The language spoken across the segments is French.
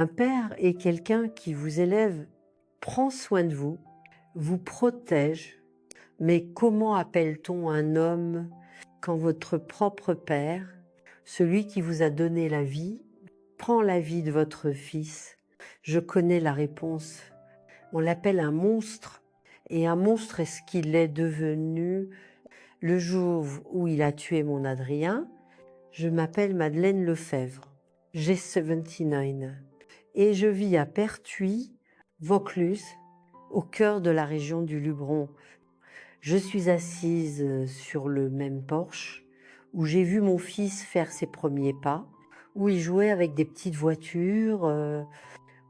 Un père est quelqu'un qui vous élève, prend soin de vous protège. Mais comment appelle-t-on un homme quand votre propre père, celui qui vous a donné la vie, prend la vie de votre fils? Je connais la réponse. On l'appelle un monstre. Et un monstre est ce qu'il est devenu le jour où il a tué mon Adrien. Je m'appelle Madeleine Lefebvre. J'ai 79 et je vis à Pertuis, Vaucluse, au cœur de la région du Luberon. Je suis assise sur le même porche où j'ai vu mon fils faire ses premiers pas, où il jouait avec des petites voitures,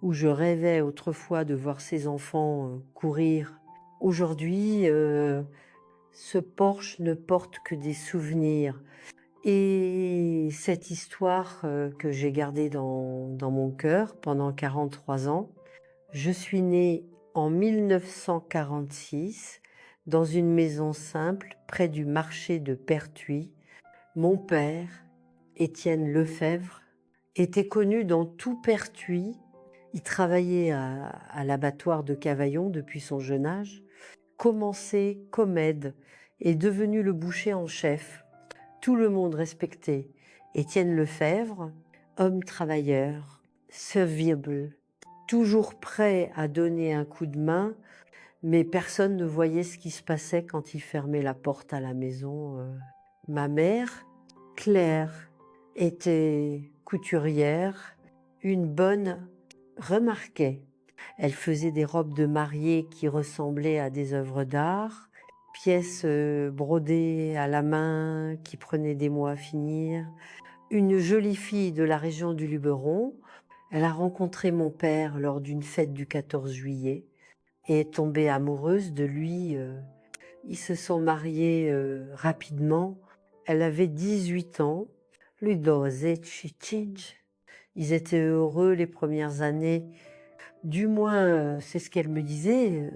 où je rêvais autrefois de voir ses enfants courir. Aujourd'hui, ce porche ne porte que des souvenirs. Et cette histoire que j'ai gardée dans mon cœur pendant 43 ans, je suis née en 1946 dans une maison simple près du marché de Pertuis. Mon père, Étienne Lefebvre, était connu dans tout Pertuis. Il travaillait à l'abattoir de Cavaillon depuis son jeune âge, commençait comme aide, est devenu le boucher en chef. Tout le monde respectait Étienne Lefebvre, homme travailleur, serviable, toujours prêt à donner un coup de main, mais personne ne voyait ce qui se passait quand il fermait la porte à la maison. Ma mère, Claire, était couturière, une bonne, remarquait. Elle faisait des robes de mariée qui ressemblaient à des œuvres d'art, pièces brodées à la main qui prenaient des mois à finir. Une jolie fille de la région du Luberon, elle a rencontré mon père lors d'une fête du 14 juillet et est tombée amoureuse de lui. Ils se sont mariés rapidement. Elle avait 18 ans. Lui dosait chicinj. Ils étaient heureux les premières années. Du moins, c'est ce qu'elle me disait.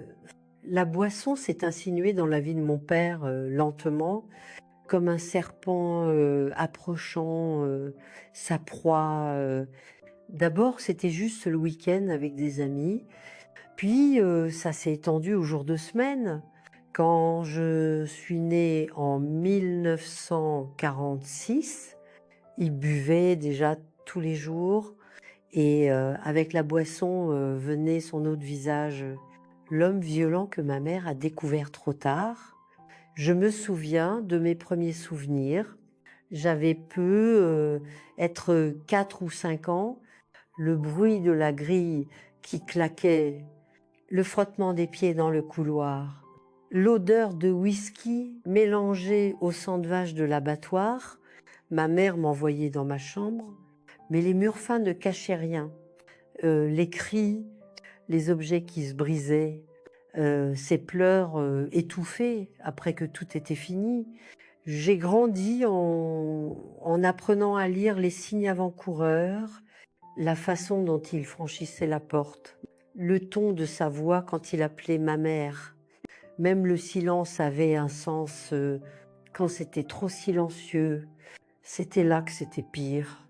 La boisson s'est insinuée dans la vie de mon père lentement, comme un serpent approchant sa proie. D'abord, c'était juste le week-end avec des amis. Puis, ça s'est étendu aux jours de semaine. Quand je suis née en 1946, il buvait déjà tous les jours. Et avec la boisson venait son autre visage, l'homme violent que ma mère a découvert trop tard. Je me souviens de mes premiers souvenirs. J'avais être 4 ou 5 ans. Le bruit de la grille qui claquait, le frottement des pieds dans le couloir, l'odeur de whisky mélangée au sang de vache de l'abattoir. Ma mère m'envoyait dans ma chambre, mais les murs fins ne cachaient rien. Les cris, les objets qui se brisaient, ces pleurs étouffés après que tout était fini. J'ai grandi en apprenant à lire les signes avant-coureurs, la façon dont il franchissait la porte, le ton de sa voix quand il appelait ma mère. Même le silence avait un sens quand c'était trop silencieux. C'était là que c'était pire.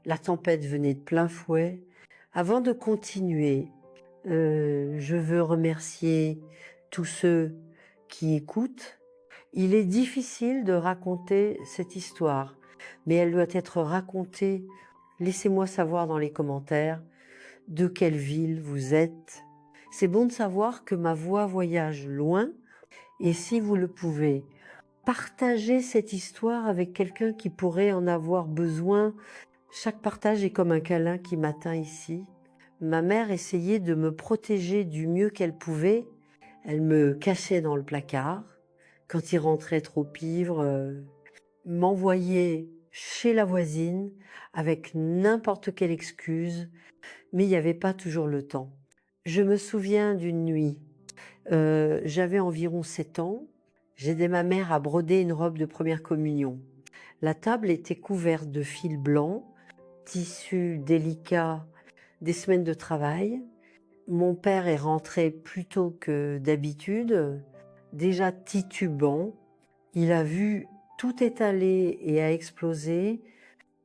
La tempête venait de plein fouet. Avant de continuer, je veux remercier tous ceux qui écoutent. Il est difficile de raconter cette histoire, mais elle doit être racontée. Laissez-moi savoir dans les commentaires de quelle ville vous êtes. C'est bon de savoir que ma voix voyage loin et si vous le pouvez, partagez cette histoire avec quelqu'un qui pourrait en avoir besoin. Chaque partage est comme un câlin qui m'atteint ici. Ma mère essayait de me protéger du mieux qu'elle pouvait. Elle me cachait dans le placard. Quand il rentrait trop ivre, m'envoyait chez la voisine avec n'importe quelle excuse, mais il n'y avait pas toujours le temps. Je me souviens d'une nuit. J'avais environ 7 ans. J'aidais ma mère à broder une robe de première communion. La table était couverte de fil blanc, tissu délicat des semaines de travail. Mon père est rentré plus tôt que d'habitude, déjà titubant. Il a vu tout étaler et a explosé,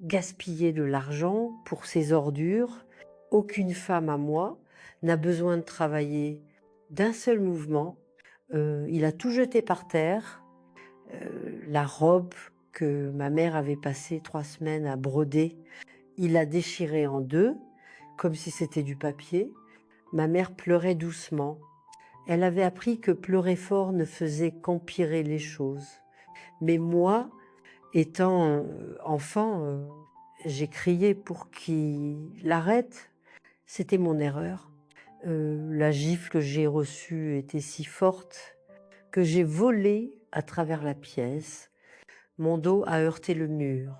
gaspillé de l'argent pour ses ordures. Aucune femme à moi n'a besoin de travailler d'un seul mouvement. Il a tout jeté par terre, la robe que ma mère avait passé 3 semaines à broder, il l'a déchirée en 2, comme si c'était du papier. Ma mère pleurait doucement. Elle avait appris que pleurer fort ne faisait qu'empirer les choses. Mais moi, étant enfant, j'ai crié pour qu'il arrête. C'était mon erreur. La gifle que j'ai reçue était si forte que j'ai volé à travers la pièce. Mon dos a heurté le mur.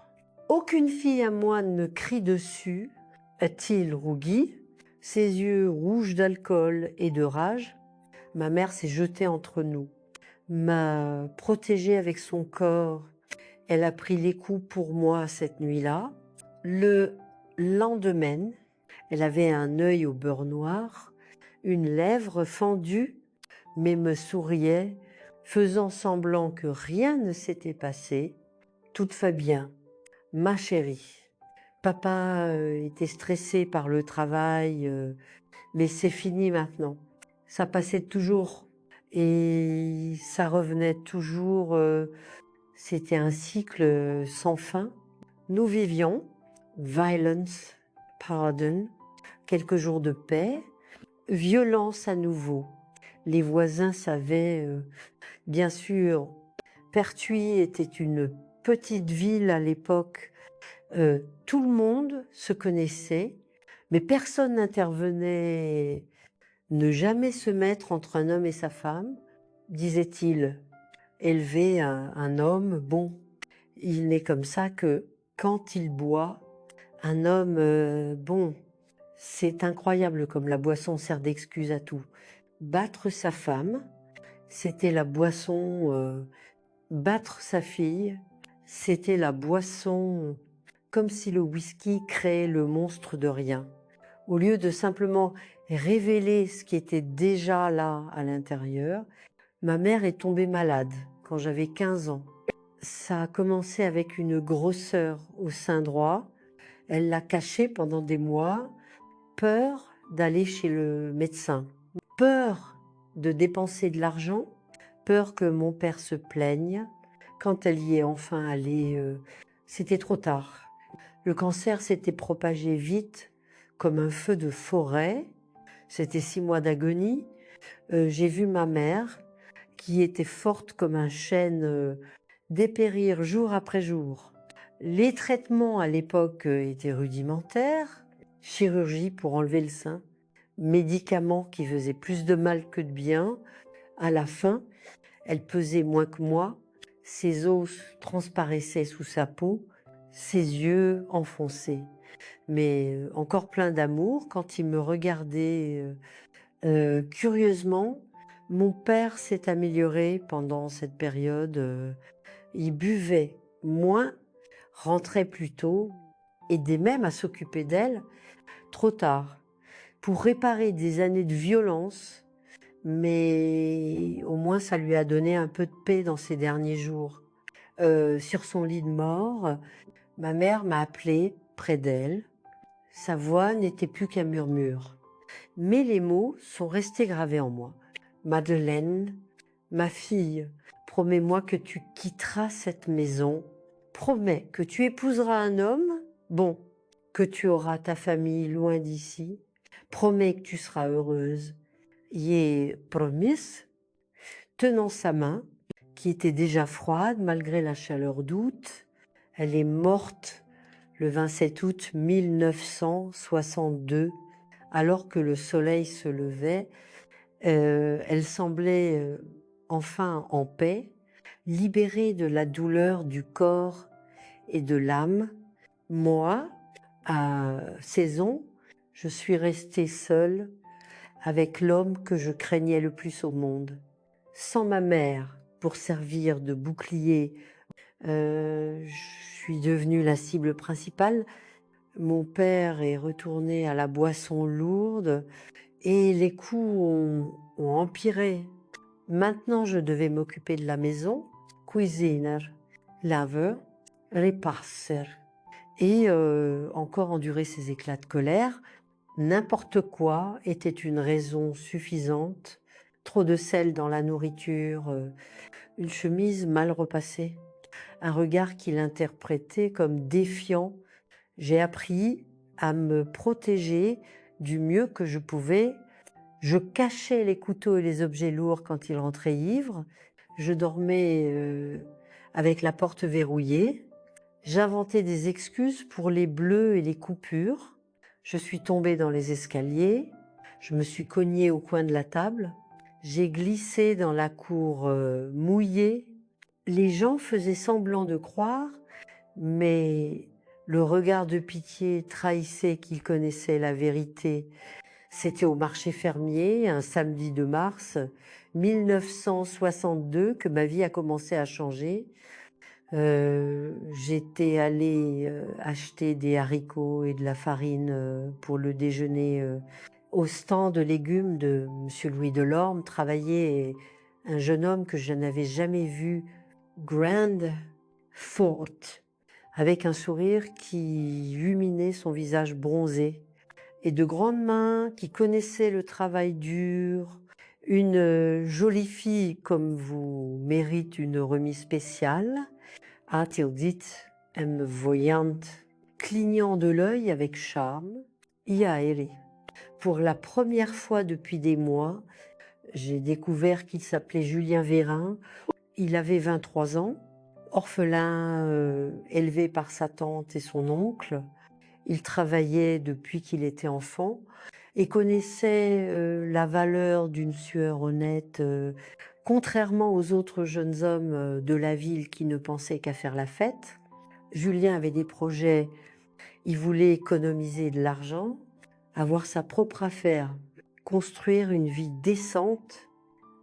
Aucune fille à moi ne crie dessus, a-t-il rougi, ses yeux rouges d'alcool et de rage. Ma mère s'est jetée entre nous, m'a protégée avec son corps. Elle a pris les coups pour moi cette nuit-là. Le lendemain, elle avait un œil au beurre noir, une lèvre fendue, mais me souriait, faisant semblant que rien ne s'était passé. Tout va bien, ma chérie. Papa était stressé par le travail, mais c'est fini maintenant. Ça passait toujours et ça revenait toujours. C'était un cycle sans fin. Nous vivions, violence, pardon, quelques jours de paix, violence à nouveau. Les voisins savaient, bien sûr, Pertuis était une petite ville à l'époque. Tout le monde se connaissait, mais personne n'intervenait. Ne jamais se mettre entre un homme et sa femme, disait-il. Élever un homme, bon, il n'est comme ça que quand il boit, un homme, bon, c'est incroyable comme la boisson sert d'excuse à tout. Battre sa femme, c'était la boisson. Battre sa fille, c'était la boisson, comme si le whisky créait le monstre de rien. Au lieu de simplement révéler ce qui était déjà là à l'intérieur, ma mère est tombée malade quand j'avais 15 ans. Ça a commencé avec une grosseur au sein droit. Elle l'a cachée pendant des mois, peur d'aller chez le médecin, peur de dépenser de l'argent, peur que mon père se plaigne. Quand elle y est enfin allée, c'était trop tard. Le cancer s'était propagé vite comme un feu de forêt. C'était 6 mois d'agonie. J'ai vu ma mère, qui était forte comme un chêne, dépérir jour après jour. Les traitements à l'époque étaient rudimentaires. Chirurgie pour enlever le sein, médicaments qui faisaient plus de mal que de bien. À la fin, elle pesait moins que moi. Ses os transparaissaient sous sa peau, ses yeux enfoncés, mais encore plein d'amour. Quand il me regardait curieusement, mon père s'est amélioré pendant cette période. Il buvait moins, rentrait plus tôt, aidait même à s'occuper d'elle trop tard, pour réparer des années de violence, mais au moins ça lui a donné un peu de paix dans ses derniers jours. Sur son lit de mort, ma mère m'a appelée près d'elle. Sa voix n'était plus qu'un murmure. Mais les mots sont restés gravés en moi. Madeleine, ma fille, promets-moi que tu quitteras cette maison. Promets que tu épouseras un homme, bon, que tu auras ta famille loin d'ici. Promets que tu seras heureuse. Y est promise, tenant sa main, qui était déjà froide malgré la chaleur d'août. Elle est morte le 27 août 1962, alors que le soleil se levait. Elle semblait enfin en paix, libérée de la douleur du corps et de l'âme. Moi, à 16 ans, je suis restée seule avec l'homme que je craignais le plus au monde. Sans ma mère pour servir de bouclier, je suis devenue la cible principale. Mon père est retourné à la boisson lourde et les coups ont empiré. Maintenant, je devais m'occuper de la maison, cuisiner, laver, repasser et encore endurer ses éclats de colère. N'importe quoi était une raison suffisante. Trop de sel dans la nourriture, une chemise mal repassée, un regard qu'il interprétait comme défiant. J'ai appris à me protéger du mieux que je pouvais. Je cachais les couteaux et les objets lourds quand il rentrait ivre. Je dormais avec la porte verrouillée. J'inventais des excuses pour les bleus et les coupures. Je suis tombée dans les escaliers. Je me suis cognée au coin de la table. J'ai glissé dans la cour mouillée. Les gens faisaient semblant de croire, mais le regard de pitié trahissait qu'ils connaissaient la vérité. C'était au marché fermier, un samedi de mars 1962, que ma vie a commencé à changer. J'étais allée acheter des haricots et de la farine pour le déjeuner au stand de légumes de Monsieur Louis Delorme. Travaillait un jeune homme que je n'avais jamais vu, Grand Fort, avec un sourire qui illuminait son visage bronzé, et de grandes mains qui connaissaient le travail dur. Une jolie fille comme vous mérite une remise spéciale, a-t-il dit, en me voyant, clignant de l'œil avec charme. Iaeri. Pour la première fois depuis des mois, j'ai découvert qu'il s'appelait Julien Vérin. Il avait 23 ans, orphelin, élevé par sa tante et son oncle. Il travaillait depuis qu'il était enfant et connaissait la valeur d'une sueur honnête, contrairement aux autres jeunes hommes de la ville qui ne pensaient qu'à faire la fête. Julien avait des projets, il voulait économiser de l'argent, avoir sa propre affaire, construire une vie décente.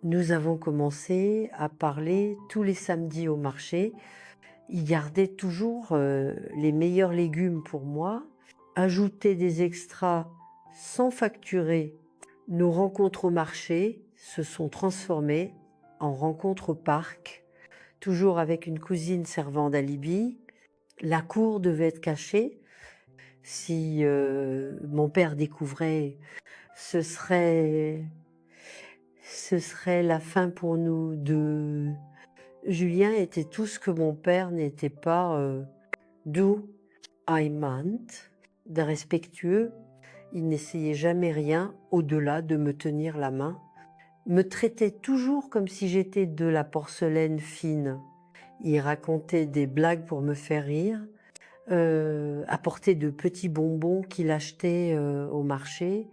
Nous avons commencé à parler tous les samedis au marché. Il gardait toujours les meilleurs légumes pour moi, ajoutait des extras sans facturer. Nos rencontres au marché se sont transformées en rencontres au parc, toujours avec une cousine servant d'alibi. La cour devait être cachée. Si mon père découvrait, ce serait la fin pour nous deux. Julien était tout ce que mon père n'était pas, doux, aimant, de respectueux. Il n'essayait jamais rien au-delà de me tenir la main, me traitait toujours comme si j'étais de la porcelaine fine. Il racontait des blagues pour me faire rire, apportait de petits bonbons qu'il achetait au marché,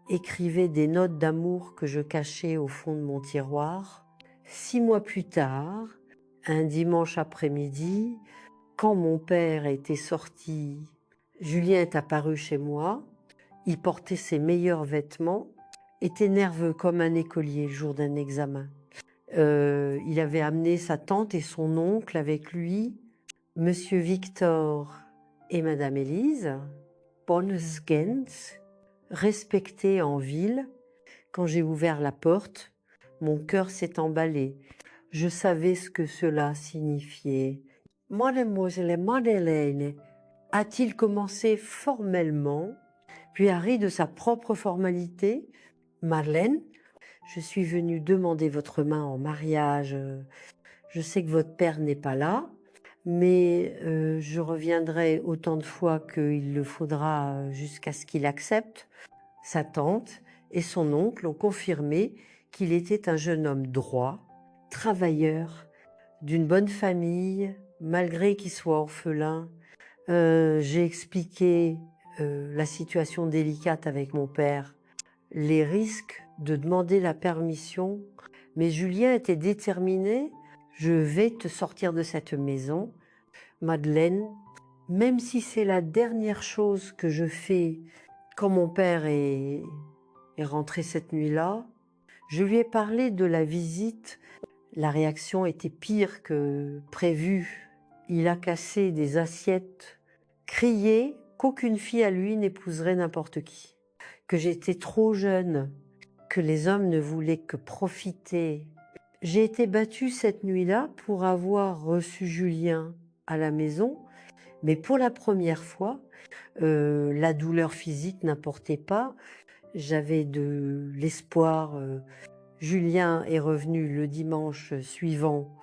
écrivait des notes d'amour que je cachais au fond de mon tiroir. 6 mois plus tard, un dimanche après-midi, quand mon père était sorti, Julien est apparu chez moi. Il portait ses meilleurs vêtements, était nerveux comme un écolier le jour d'un examen. Il avait amené sa tante et son oncle avec lui, Monsieur Victor et Madame Élise, bonnes gens, respectés en ville. Quand j'ai ouvert la porte, mon cœur s'est emballé. Je savais ce que cela signifiait. Mademoiselle Madeleine, a-t-il commencé formellement, puis a ri de sa propre formalité. Madeleine, je suis venue demander votre main en mariage. Je sais que votre père n'est pas là, mais je reviendrai autant de fois qu'il le faudra jusqu'à ce qu'il accepte. Sa tante et son oncle ont confirmé qu'il était un jeune homme droit, travailleur, d'une bonne famille, malgré qu'il soit orphelin. J'ai expliqué la situation délicate avec mon père, les risques de demander la permission, mais Julien était déterminé. Je vais te sortir de cette maison, Madeleine, même si c'est la dernière chose que je fais quand mon père est rentré cette nuit-là. Je lui ai parlé de la visite. La réaction était pire que prévu. Il a cassé des assiettes, crié qu'aucune fille à lui n'épouserait n'importe qui, que j'étais trop jeune, que les hommes ne voulaient que profiter. J'ai été battue cette nuit-là pour avoir reçu Julien à la maison, Mais pour la première fois, la douleur physique n'importait pas. J'avais de l'espoir. Julien est revenu le dimanche suivant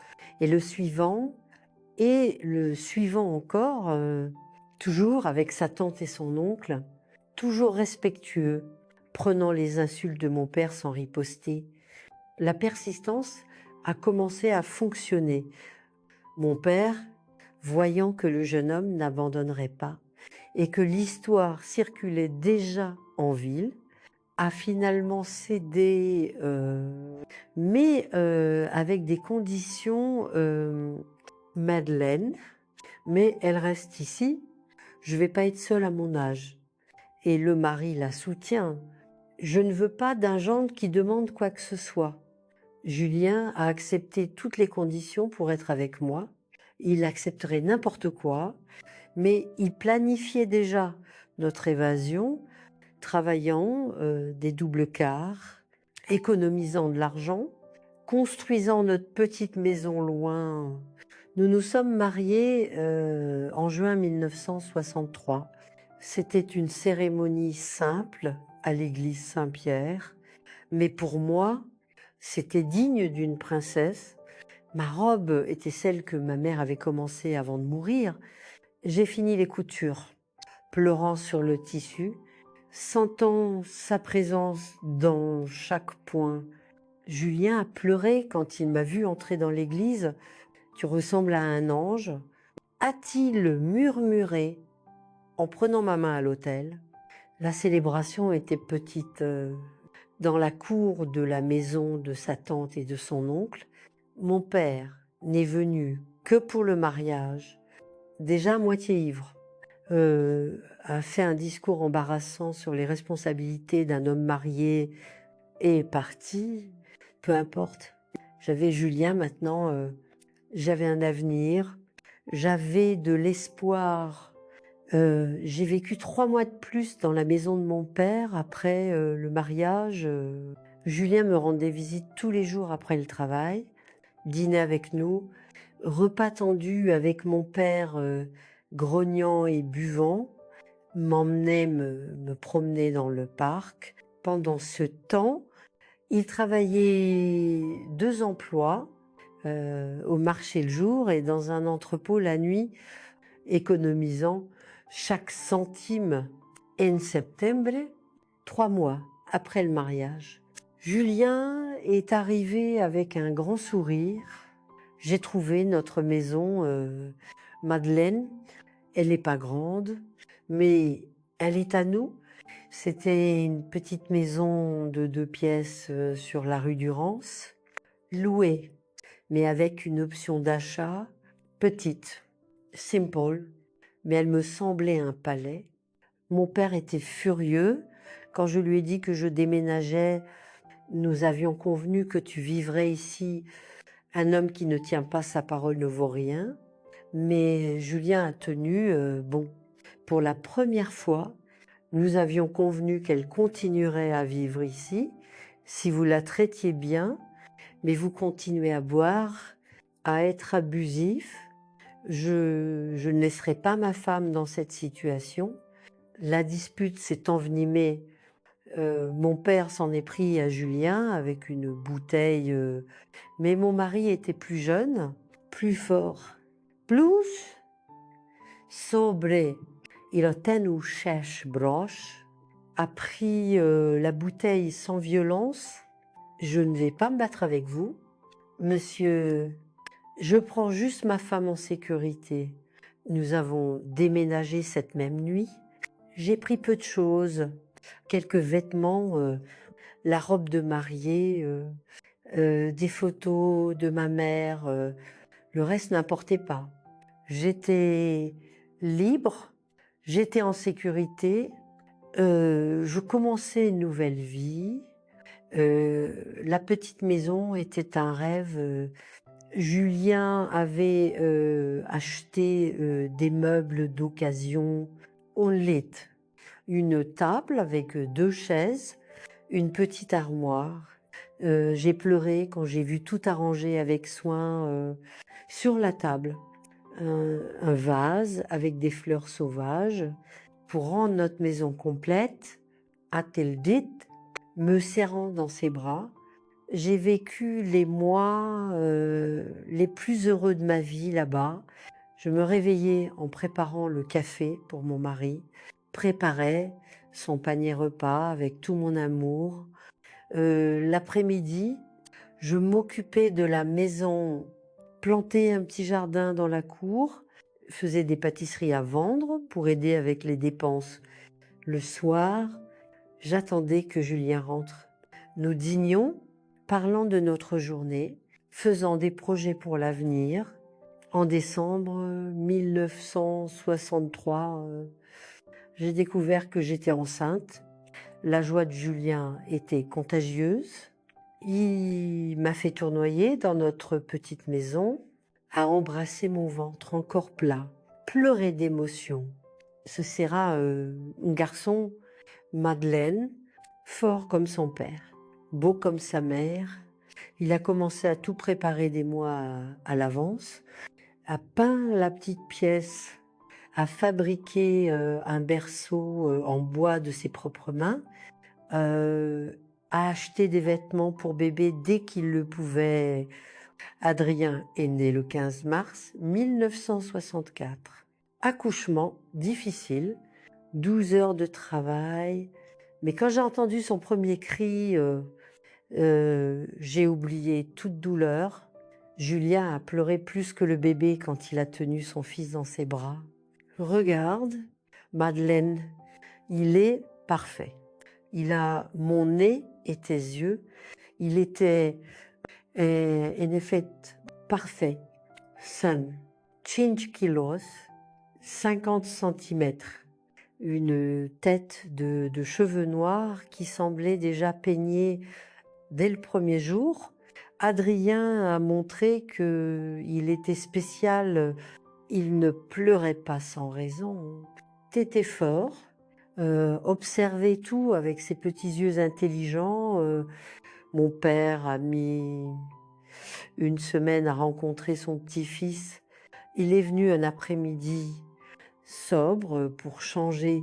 et le suivant et le suivant encore, toujours avec sa tante et son oncle, toujours respectueux, prenant les insultes de mon père sans riposter. La persistance a commencé à fonctionner. Mon père, voyant que le jeune homme n'abandonnerait pas et que l'histoire circulait déjà en ville, a finalement cédé, mais avec des conditions, Madeleine, mais elle reste ici, je ne vais pas être seule à mon âge. Et le mari la soutient. Je ne veux pas d'un gendre qui demande quoi que ce soit. Julien a accepté toutes les conditions pour être avec moi. Il accepterait n'importe quoi, mais il planifiait déjà notre évasion, travaillant des doubles quarts, économisant de l'argent, construisant notre petite maison loin. Nous nous sommes mariés en juin 1963. C'était une cérémonie simple à l'église Saint-Pierre, mais pour moi, c'était digne d'une princesse. Ma robe était celle que ma mère avait commencée avant de mourir. J'ai fini les coutures, pleurant sur le tissu, sentant sa présence dans chaque point. Julien a pleuré quand il m'a vu entrer dans l'église. Tu ressembles à un ange, a-t-il murmuré en prenant ma main à l'autel. La célébration était petite. Dans la cour de la maison de sa tante et de son oncle, mon père n'est venu que pour le mariage, déjà à moitié ivre. A fait un discours embarrassant sur les responsabilités d'un homme marié et est parti. Peu importe. J'avais Julien maintenant, j'avais un avenir, j'avais de l'espoir. J'ai vécu 3 mois de plus dans la maison de mon père après le mariage. Julien me rendait visite tous les jours après le travail, dînait avec nous, repas tendus avec mon père grognant et buvant, m'emmenait me promener dans le parc. Pendant ce temps, il travaillait 2 emplois, au marché le jour et dans un entrepôt la nuit, économisant chaque centime. En septembre, 3 mois après le mariage, Julien est arrivé avec un grand sourire. J'ai trouvé notre maison, Madeleine. Elle n'est pas grande, mais elle est à nous. C'était une petite maison de 2 pièces sur la rue du Rance, louée, mais avec une option d'achat petite, simple, mais elle me semblait un palais. Mon père était furieux. Quand je lui ai dit que je déménageais, nous avions convenu que tu vivrais ici. Un homme qui ne tient pas sa parole ne vaut rien. Mais Julien a tenu. Bon, pour la première fois, nous avions convenu qu'elle continuerait à vivre ici, si vous la traitiez bien, mais vous continuez à boire, à être abusif. Je ne laisserai pas ma femme dans cette situation. La dispute s'est envenimée. Mon père s'en est pris à Julien avec une bouteille, mais mon mari était plus jeune, plus fort. Plus sobre il tenu chèche broche, a pris la bouteille sans violence. Je ne vais pas me battre avec vous, monsieur. Je prends juste ma femme en sécurité. Nous avons déménagé cette même nuit. J'ai pris peu de choses, quelques vêtements, la robe de mariée, des photos de ma mère. Le reste n'importait pas. J'étais libre, j'étais en sécurité. Je commençais une nouvelle vie. La petite maison était un rêve. Julien avait acheté des meubles d'occasion. On l'est. Une table avec 2 chaises, une petite armoire. J'ai pleuré quand j'ai vu tout arrangé avec soin sur la table. un vase avec des fleurs sauvages pour rendre notre maison complète, a-t-elle dit, me serrant dans ses bras. J'ai vécu les mois les plus heureux de ma vie là-bas. Je me réveillais en préparant le café pour mon mari, préparais son panier repas avec tout mon amour. L'après-midi, je m'occupais de la maison, plantais un petit jardin dans la cour, faisais des pâtisseries à vendre pour aider avec les dépenses. Le soir, j'attendais que Julien rentre. Nous dînions, parlant de notre journée, faisant des projets pour l'avenir. En décembre 1963, j'ai découvert que j'étais enceinte. La joie de Julien était contagieuse. Il m'a fait tournoyer dans notre petite maison, a embrassé mon ventre encore plat, pleurer d'émotion. Ce sera un garçon, Madeleine, fort comme son père, beau comme sa mère. Il a commencé à tout préparer des mois à l'avance, a peint la petite pièce, a fabriqué un berceau en bois de ses propres mains, a acheté des vêtements pour bébé dès qu'il le pouvait. Adrien est né le 15 mars 1964. Accouchement difficile, 12 heures de travail, mais quand j'ai entendu son premier cri, j'ai oublié toute douleur. Julien a pleuré plus que le bébé quand il a tenu son fils dans ses bras. Regarde, Madeleine, il est parfait. Il a mon nez et tes yeux. Il était, en effet, parfait. Son, 5 kilos, 50 centimètres. Une tête de cheveux noirs qui semblait déjà peignée dès le premier jour. Adrien a montré qu'il était spécial. Il ne pleurait pas sans raison. T'étais fort, observait tout avec ses petits yeux intelligents. Mon père a mis une semaine à rencontrer son petit-fils. Il est venu un après-midi sobre pour changer,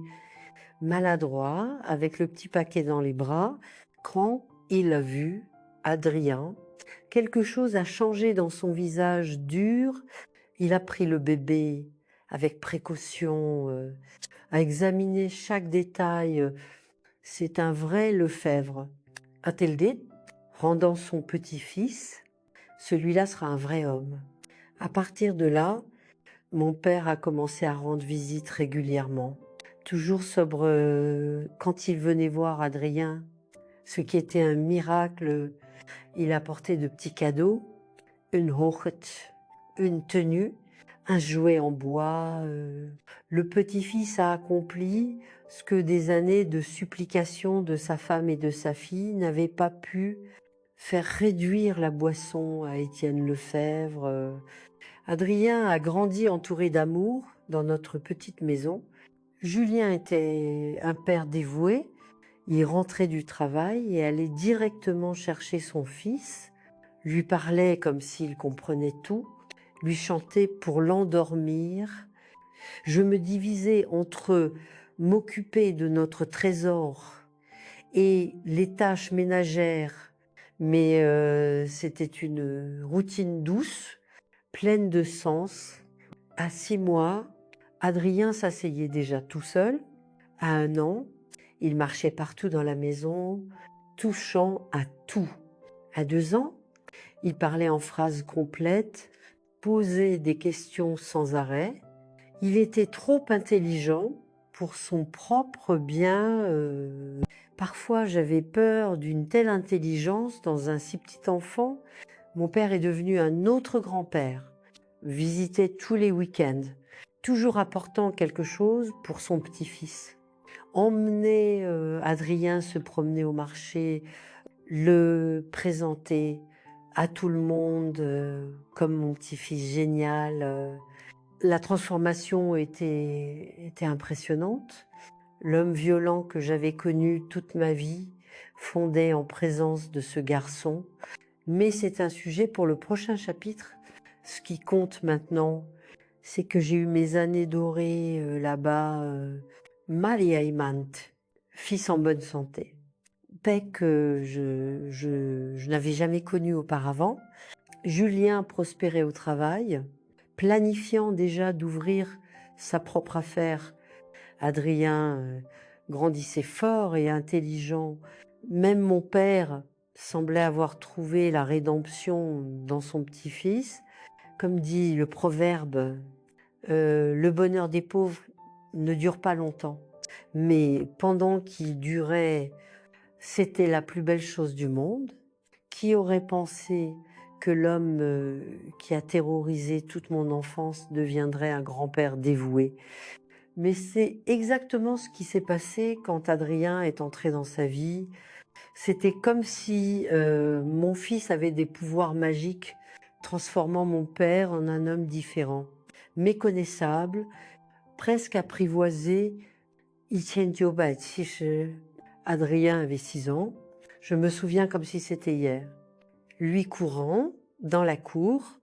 maladroit, avec le petit paquet dans les bras. Quand il a vu Adrien, quelque chose a changé dans son visage dur. Il a pris le bébé avec précaution, a examiné chaque détail. C'est un vrai Lefebvre. A-t-elle dit, rendant son petit-fils, celui-là sera un vrai homme. À partir de là, mon père a commencé à rendre visite régulièrement, toujours sobre quand il venait voir Adrien, ce qui était un miracle. Il apportait de petits cadeaux, une hochette, une tenue, un jouet en bois. Le petit-fils a accompli ce que des années de supplication de sa femme et de sa fille n'avaient pas pu faire réduire la boisson à Étienne Lefebvre. Adrien a grandi entouré d'amour dans notre petite maison. Julien était un père dévoué. Il rentrait du travail et allait directement chercher son fils, lui parlait comme s'il comprenait tout, lui chantait pour l'endormir. Je me divisais entre m'occuper de notre trésor et les tâches ménagères, mais c'était une routine douce, pleine de sens. À 6 mois, Adrien s'asseyait déjà tout seul. À 1 an, il marchait partout dans la maison, touchant à tout. À 2 ans, il parlait en phrases complètes, posait des questions sans arrêt. Il était trop intelligent pour son propre bien. Parfois, j'avais peur d'une telle intelligence dans un si petit enfant. Mon père est devenu un autre grand-père, visitait tous les week-ends, toujours apportant quelque chose pour son petit-fils. Emmenait Adrien se promener au marché, le présenter à tout le monde comme mon petit-fils génial. La transformation était impressionnante. L'homme violent que j'avais connu toute ma vie fondait en présence de ce garçon. Mais c'est un sujet pour le prochain chapitre. Ce qui compte maintenant, c'est que j'ai eu mes années dorées, là-bas, Maliaimant, fils en bonne santé. Paix que je n'avais jamais connu auparavant. Julien prospérait au travail, planifiant déjà d'ouvrir sa propre affaire. Adrien grandissait fort et intelligent. Même mon père semblait avoir trouvé la rédemption dans son petit-fils. Comme dit le proverbe, le bonheur des pauvres ne dure pas longtemps. Mais pendant qu'il durait, c'était la plus belle chose du monde. Qui aurait pensé que l'homme qui a terrorisé toute mon enfance deviendrait un grand-père dévoué? Mais c'est exactement ce qui s'est passé quand Adrien est entré dans sa vie. C'était comme si mon fils avait des pouvoirs magiques, transformant mon père en un homme différent, méconnaissable, presque apprivoisé. 1900, Adrien avait 6 ans. Je me souviens comme si c'était hier. Lui courant dans la cour,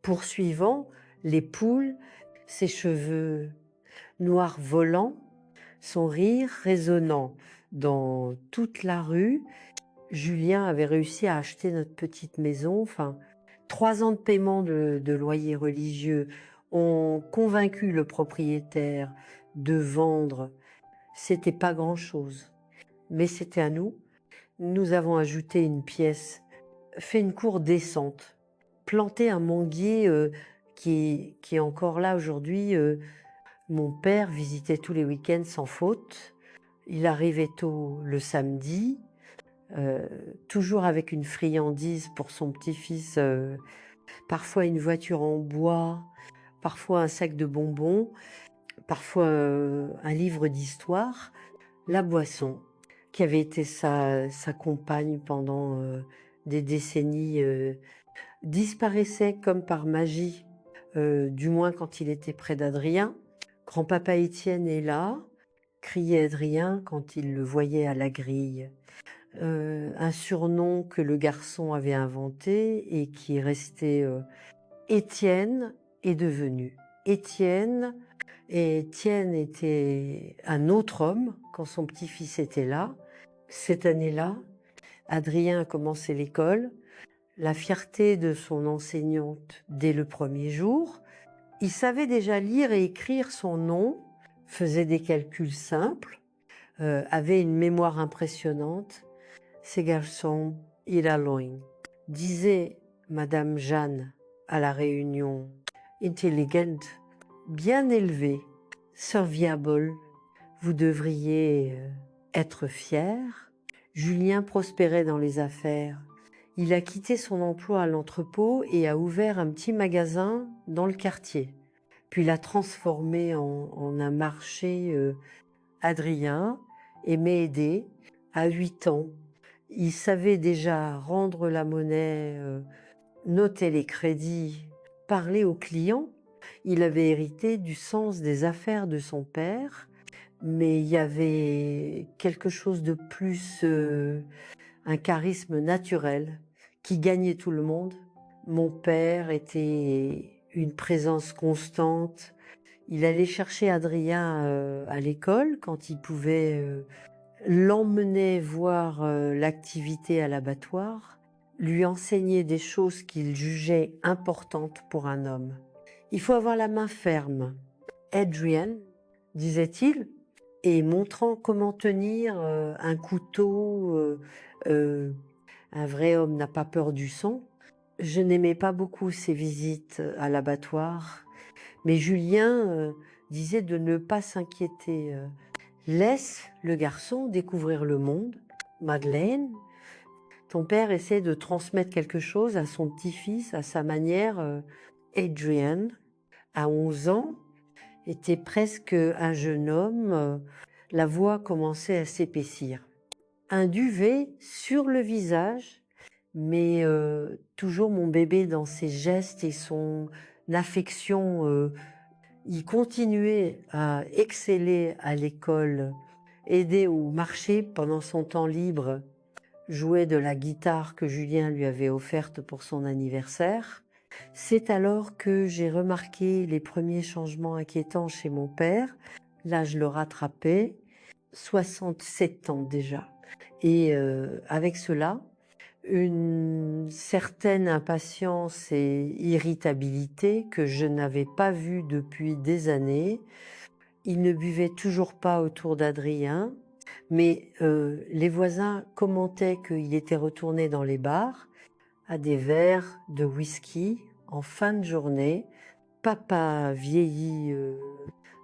poursuivant les poules, ses cheveux noirs volants, son rire résonnant dans toute la rue. Julien avait réussi à acheter notre petite maison. Enfin, 3 ans de paiement de loyer religieux ont convaincu le propriétaire de vendre. C'était pas grand-chose, mais c'était à nous. Nous avons ajouté une pièce, fait une cour décente, planté un manguier qui est encore là aujourd'hui. Mon père visitait tous les week-ends sans faute. Il arrivait tôt le samedi, toujours avec une friandise pour son petit-fils, parfois une voiture en bois, parfois un sac de bonbons, parfois un livre d'histoire, la boisson, qui avait été sa compagne pendant des décennies, disparaissait comme par magie, du moins quand il était près d'Adrien. Grand-papa Étienne est là, criait Adrien quand il le voyait à la grille. Un surnom que le garçon avait inventé et qui est resté Étienne est devenu Étienne. Et Étienne était un autre homme quand son petit-fils était là. Cette année-là, Adrien a commencé l'école. La fierté de son enseignante dès le premier jour. Il savait déjà lire et écrire son nom, faisait des calculs simples, avait une mémoire impressionnante. Ces garçons, il a loin, disait Madame Jeanne à la réunion, intelligente, bien élevé, serviable, vous devriez être fier. Julien prospérait dans les affaires. Il a quitté son emploi à l'entrepôt et a ouvert un petit magasin dans le quartier. Puis l'a transformé en un marché. Adrien aimait aider à 8 ans. Il savait déjà rendre la monnaie, noter les crédits, parler aux clients. Il avait hérité du sens des affaires de son père, mais il y avait quelque chose de plus, un charisme naturel qui gagnait tout le monde. Mon père était une présence constante. Il allait chercher Adrien à l'école quand il pouvait, l'emmenait voir l'activité à l'abattoir, lui enseigner des choses qu'il jugeait importantes pour un homme. Il faut avoir la main ferme. Adrian, disait-il, et montrant comment tenir un couteau, un vrai homme n'a pas peur du sang. Je n'aimais pas beaucoup ces visites à l'abattoir, mais Julien disait de ne pas s'inquiéter. Laisse le garçon découvrir le monde. Madeleine, ton père essaie de transmettre quelque chose à son petit-fils, à sa manière. Adrian, à 11 ans, était presque un jeune homme. La voix commençait à s'épaissir. Un duvet sur le visage, mais toujours mon bébé dans ses gestes et son affection. Il continuait à exceller à l'école, aider au marché pendant son temps libre, jouait de la guitare que Julien lui avait offerte pour son anniversaire. C'est alors que j'ai remarqué les premiers changements inquiétants chez mon père. Là, je le rattrapais, 67 ans déjà. Et avec cela, une certaine impatience et irritabilité que je n'avais pas vue depuis des années. Il ne buvait toujours pas autour d'Adrien, mais les voisins commentaient qu'il était retourné dans les bars à des verres de whisky en fin de journée. Papa vieillit,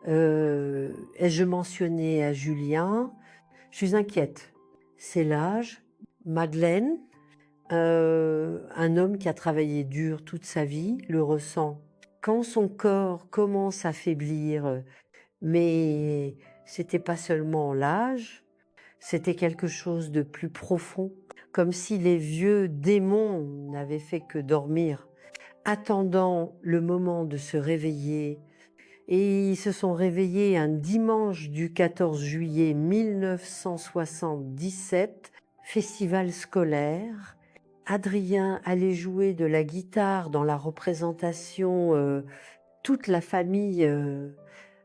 ai-je mentionné à Julien, je suis inquiète. C'est l'âge. Madeleine, un homme qui a travaillé dur toute sa vie, le ressent. Quand son corps commence à faiblir, mais c'était pas seulement l'âge, c'était quelque chose de plus profond, comme si les vieux démons n'avaient fait que dormir, attendant le moment de se réveiller. Et ils se sont réveillés un dimanche du 14 juillet 1977, festival scolaire. Adrien allait jouer de la guitare dans la représentation, toute la famille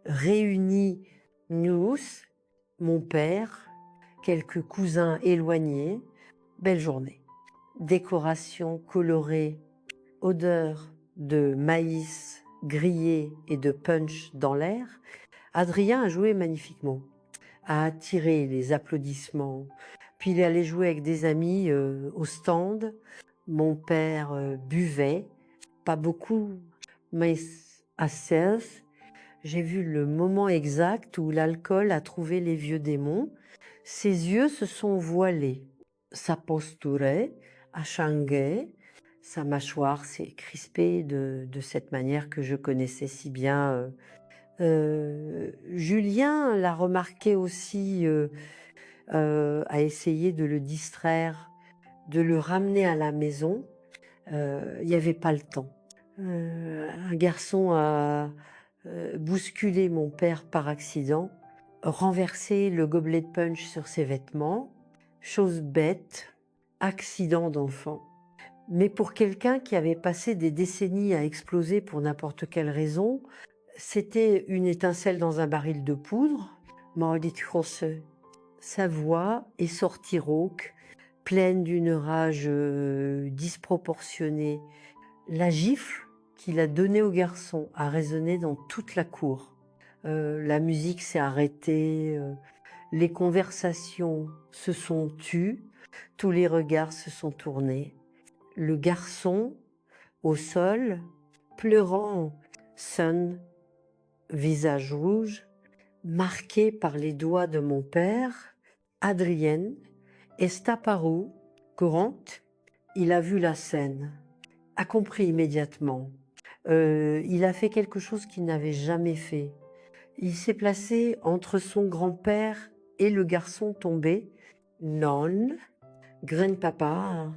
réunie, nous, mon père, quelques cousins éloignés. Belle journée. Décoration colorée, odeur de maïs grillé et de punch dans l'air. Adrien a joué magnifiquement, a attiré les applaudissements. Puis il allait jouer avec des amis au stand. Mon père buvait, pas beaucoup, mais assez. J'ai vu le moment exact où l'alcool a trouvé les vieux démons. Ses yeux se sont voilés. Sa posture a changé. Sa mâchoire s'est crispée de cette manière que je connaissais si bien. Julien l'a remarqué aussi, a essayé de le distraire, de le ramener à la maison. Il n'y avait pas le temps. Un garçon a bousculé mon père par accident, renversé le gobelet de punch sur ses vêtements. Chose bête, accident d'enfant. Mais pour quelqu'un qui avait passé des décennies à exploser pour n'importe quelle raison, c'était une étincelle dans un baril de poudre. Maudite grosse. Sa voix est sortie rauque, pleine d'une rage disproportionnée. La gifle qu'il a donnée au garçon a résonné dans toute la cour. La musique s'est arrêtée, les conversations se sont tues, tous les regards se sont tournés. Le garçon, au sol, pleurant, son visage rouge, marqué par les doigts de mon père, Adrienne, est apparu, courante. Il a vu la scène, a compris immédiatement. Il a fait quelque chose qu'il n'avait jamais fait. Il s'est placé entre son grand-père et le garçon tombé. Non, grand-papa,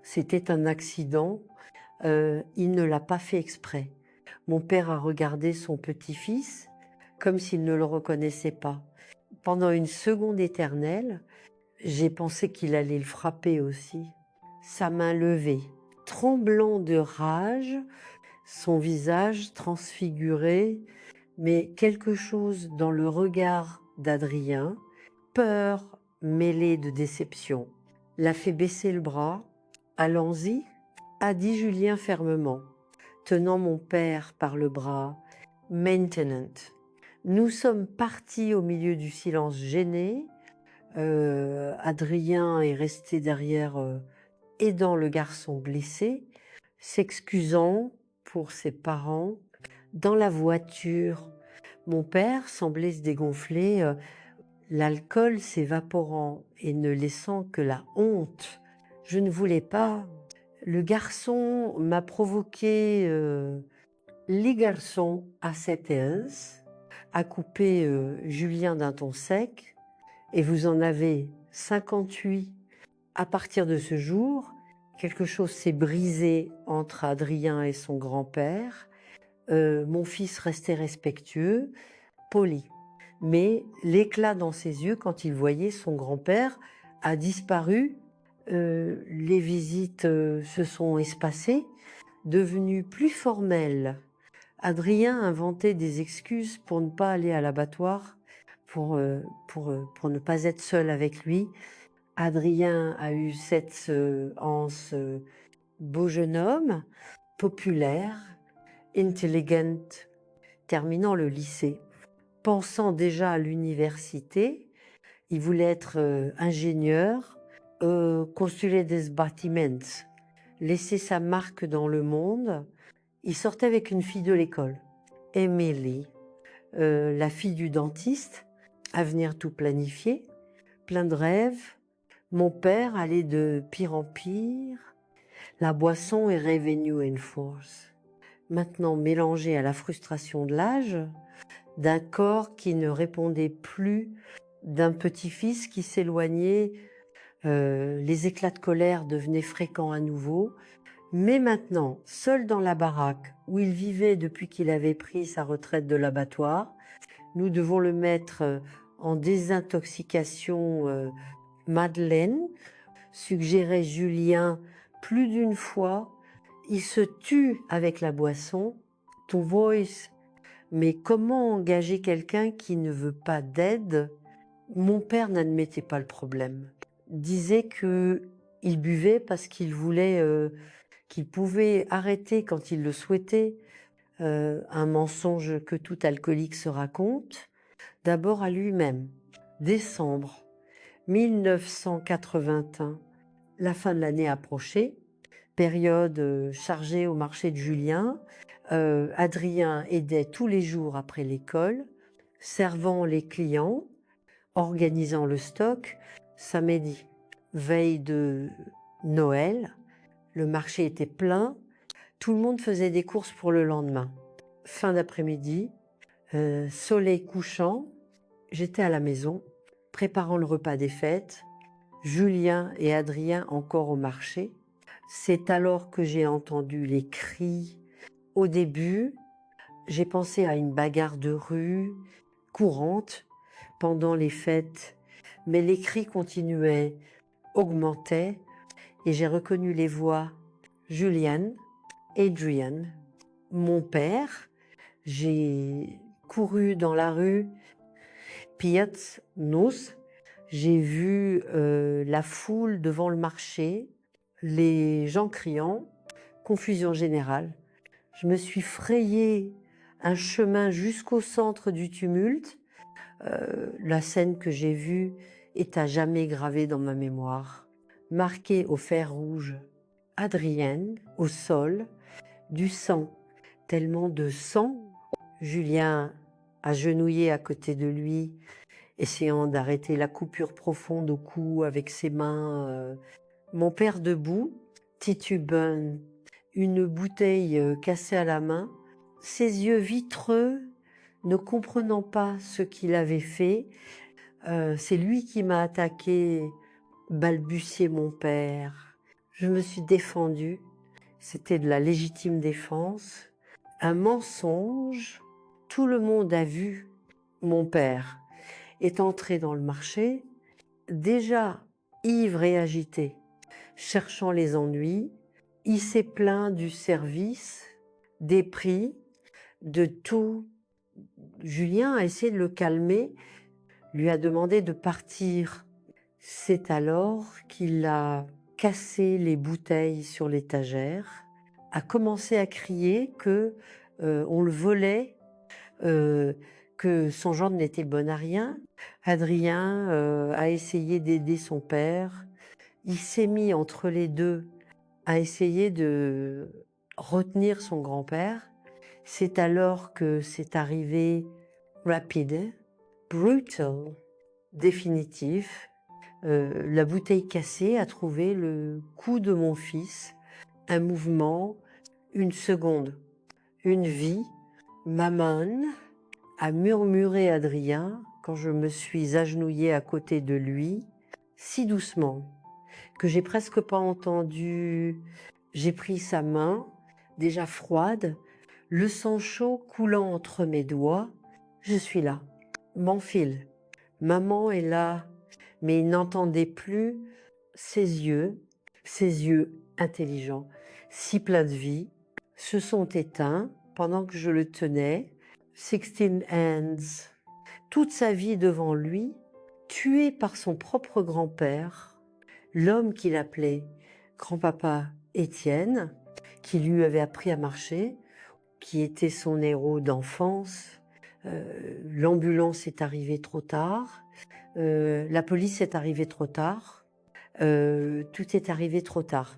c'était un accident. Il ne l'a pas fait exprès. Mon père a regardé son petit-fils comme s'il ne le reconnaissait pas. Pendant une seconde éternelle, j'ai pensé qu'il allait le frapper aussi. Sa main levée, tremblant de rage, son visage transfiguré, mais quelque chose dans le regard d'Adrien, peur mêlée de déception, l'a fait baisser le bras. Allons-y, a dit Julien fermement, tenant mon père par le bras. Maintenant. Nous sommes partis au milieu du silence gêné. Adrien est resté derrière, aidant le garçon blessé, s'excusant pour ses parents. Dans la voiture, mon père semblait se dégonfler, l'alcool s'évaporant et ne laissant que la honte. Je ne voulais pas. Le garçon m'a provoqué, les garçons à 7 ans, a coupé Julien d'un ton sec, et vous en avez 58 à partir de ce jour. Quelque chose s'est brisé entre Adrien et son grand-père. Mon fils restait respectueux, poli. Mais l'éclat dans ses yeux quand il voyait son grand-père a disparu. Les visites se sont espacées. Devenu plus formel, Adrien inventait des excuses pour ne pas aller à l'abattoir, pour ne pas être seul avec lui. Adrien a eu cette anse beau jeune homme, populaire, intelligent, terminant le lycée. Pensant déjà à l'université, il voulait être ingénieur, construire des bâtiments, laisser sa marque dans le monde. Il sortait avec une fille de l'école, Emily, la fille du dentiste, avenir tout planifié, plein de rêves. Mon père allait de pire en pire. La boisson est revenue in force. Maintenant mélangée à la frustration de l'âge, d'un corps qui ne répondait plus, d'un petit-fils qui s'éloignait, les éclats de colère devenaient fréquents à nouveau. Mais maintenant, seul dans la baraque où il vivait depuis qu'il avait pris sa retraite de l'abattoir, nous devons le mettre en désintoxication. Madeleine, suggérait Julien plus d'une fois, il se tue avec la boisson. Ton voice, mais comment engager quelqu'un qui ne veut pas d'aide? Mon père n'admettait pas le problème. Disait qu'il buvait parce qu'il voulait, qu'il pouvait arrêter quand il le souhaitait, un mensonge que tout alcoolique se raconte, d'abord à lui-même. Décembre 1981, la fin de l'année approchait, période chargée au marché de Julien. Adrien aidait tous les jours après l'école, servant les clients, organisant le stock. Samedi, veille de Noël, le marché était plein, tout le monde faisait des courses pour le lendemain. Fin d'après-midi, soleil couchant, j'étais à la maison, préparant le repas des fêtes, Julien et Adrien encore au marché. C'est alors que j'ai entendu les cris. Au début, j'ai pensé à une bagarre de rue courante pendant les fêtes, mais les cris continuaient, augmentaient, et j'ai reconnu les voix Julian, Adrian, mon père. J'ai couru dans la rue Piaz Nos. J'ai vu la foule devant le marché, les gens criant, confusion générale. Je me suis frayé un chemin jusqu'au centre du tumulte. La scène que j'ai vue est à jamais gravée dans ma mémoire. Marquée au fer rouge, Adrienne au sol, du sang, tellement de sang. Julien agenouillé à côté de lui, essayant d'arrêter la coupure profonde au cou avec ses mains. Mon père debout, titubant, une bouteille cassée à la main, ses yeux vitreux, ne comprenant pas ce qu'il avait fait. C'est lui qui m'a attaqué, balbutiait mon père. Je me suis défendue. C'était de la légitime défense. Un mensonge. Tout le monde a vu. Mon père est entré dans le marché, déjà ivre et agité, cherchant les ennuis. Il s'est plaint du service, des prix, de tout. Julien a essayé de le calmer, lui a demandé de partir. C'est alors qu'il a cassé les bouteilles sur l'étagère, a commencé à crier que on le volait, que son gendre n'était bon à rien. Adrien a essayé d'aider son père. Il s'est mis entre les deux à essayer de retenir son grand-père. C'est alors que c'est arrivé rapide, brutal, définitif. La bouteille cassée a trouvé le cou de mon fils, un mouvement, une seconde, une vie. Maman, a murmuré Adrien quand je me suis agenouillée à côté de lui, si doucement que j'ai presque pas entendu. J'ai pris sa main, déjà froide, le sang chaud coulant entre mes doigts. Je suis là, m'enfile. Maman est là, mais il n'entendait plus ses yeux intelligents, si pleins de vie. se sont éteints pendant que je le tenais. 16 hands, toute sa vie devant lui, tué par son propre grand-père, l'homme qu'il appelait grand-papa Étienne, qui lui avait appris à marcher, qui était son héros d'enfance. L'ambulance est arrivée trop tard, la police est arrivée trop tard, tout est arrivé trop tard.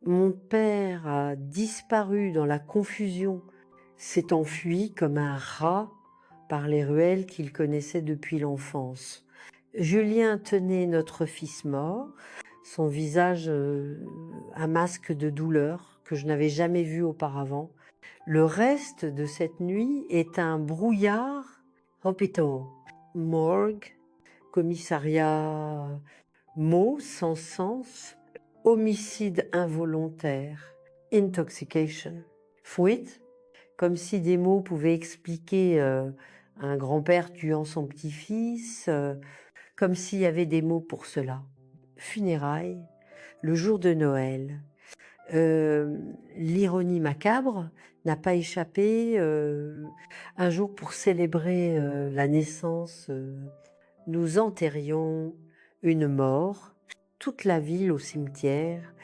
Mon père a disparu dans la confusion, s'est enfui comme un rat par les ruelles qu'il connaissait depuis l'enfance. Julien tenait notre fils mort, son visage un masque de douleur que je n'avais jamais vu auparavant. Le reste de cette nuit est un brouillard. Hôpital, morgue, commissariat, mots sans sens, homicide involontaire, intoxication, fuite, comme si des mots pouvaient expliquer un grand-père tuant son petit-fils, comme s'il y avait des mots pour cela. Funérailles, le jour de Noël. L'ironie macabre n'a pas échappé. Un jour, pour célébrer la naissance, nous enterrions une mort, toute la ville au cimetière.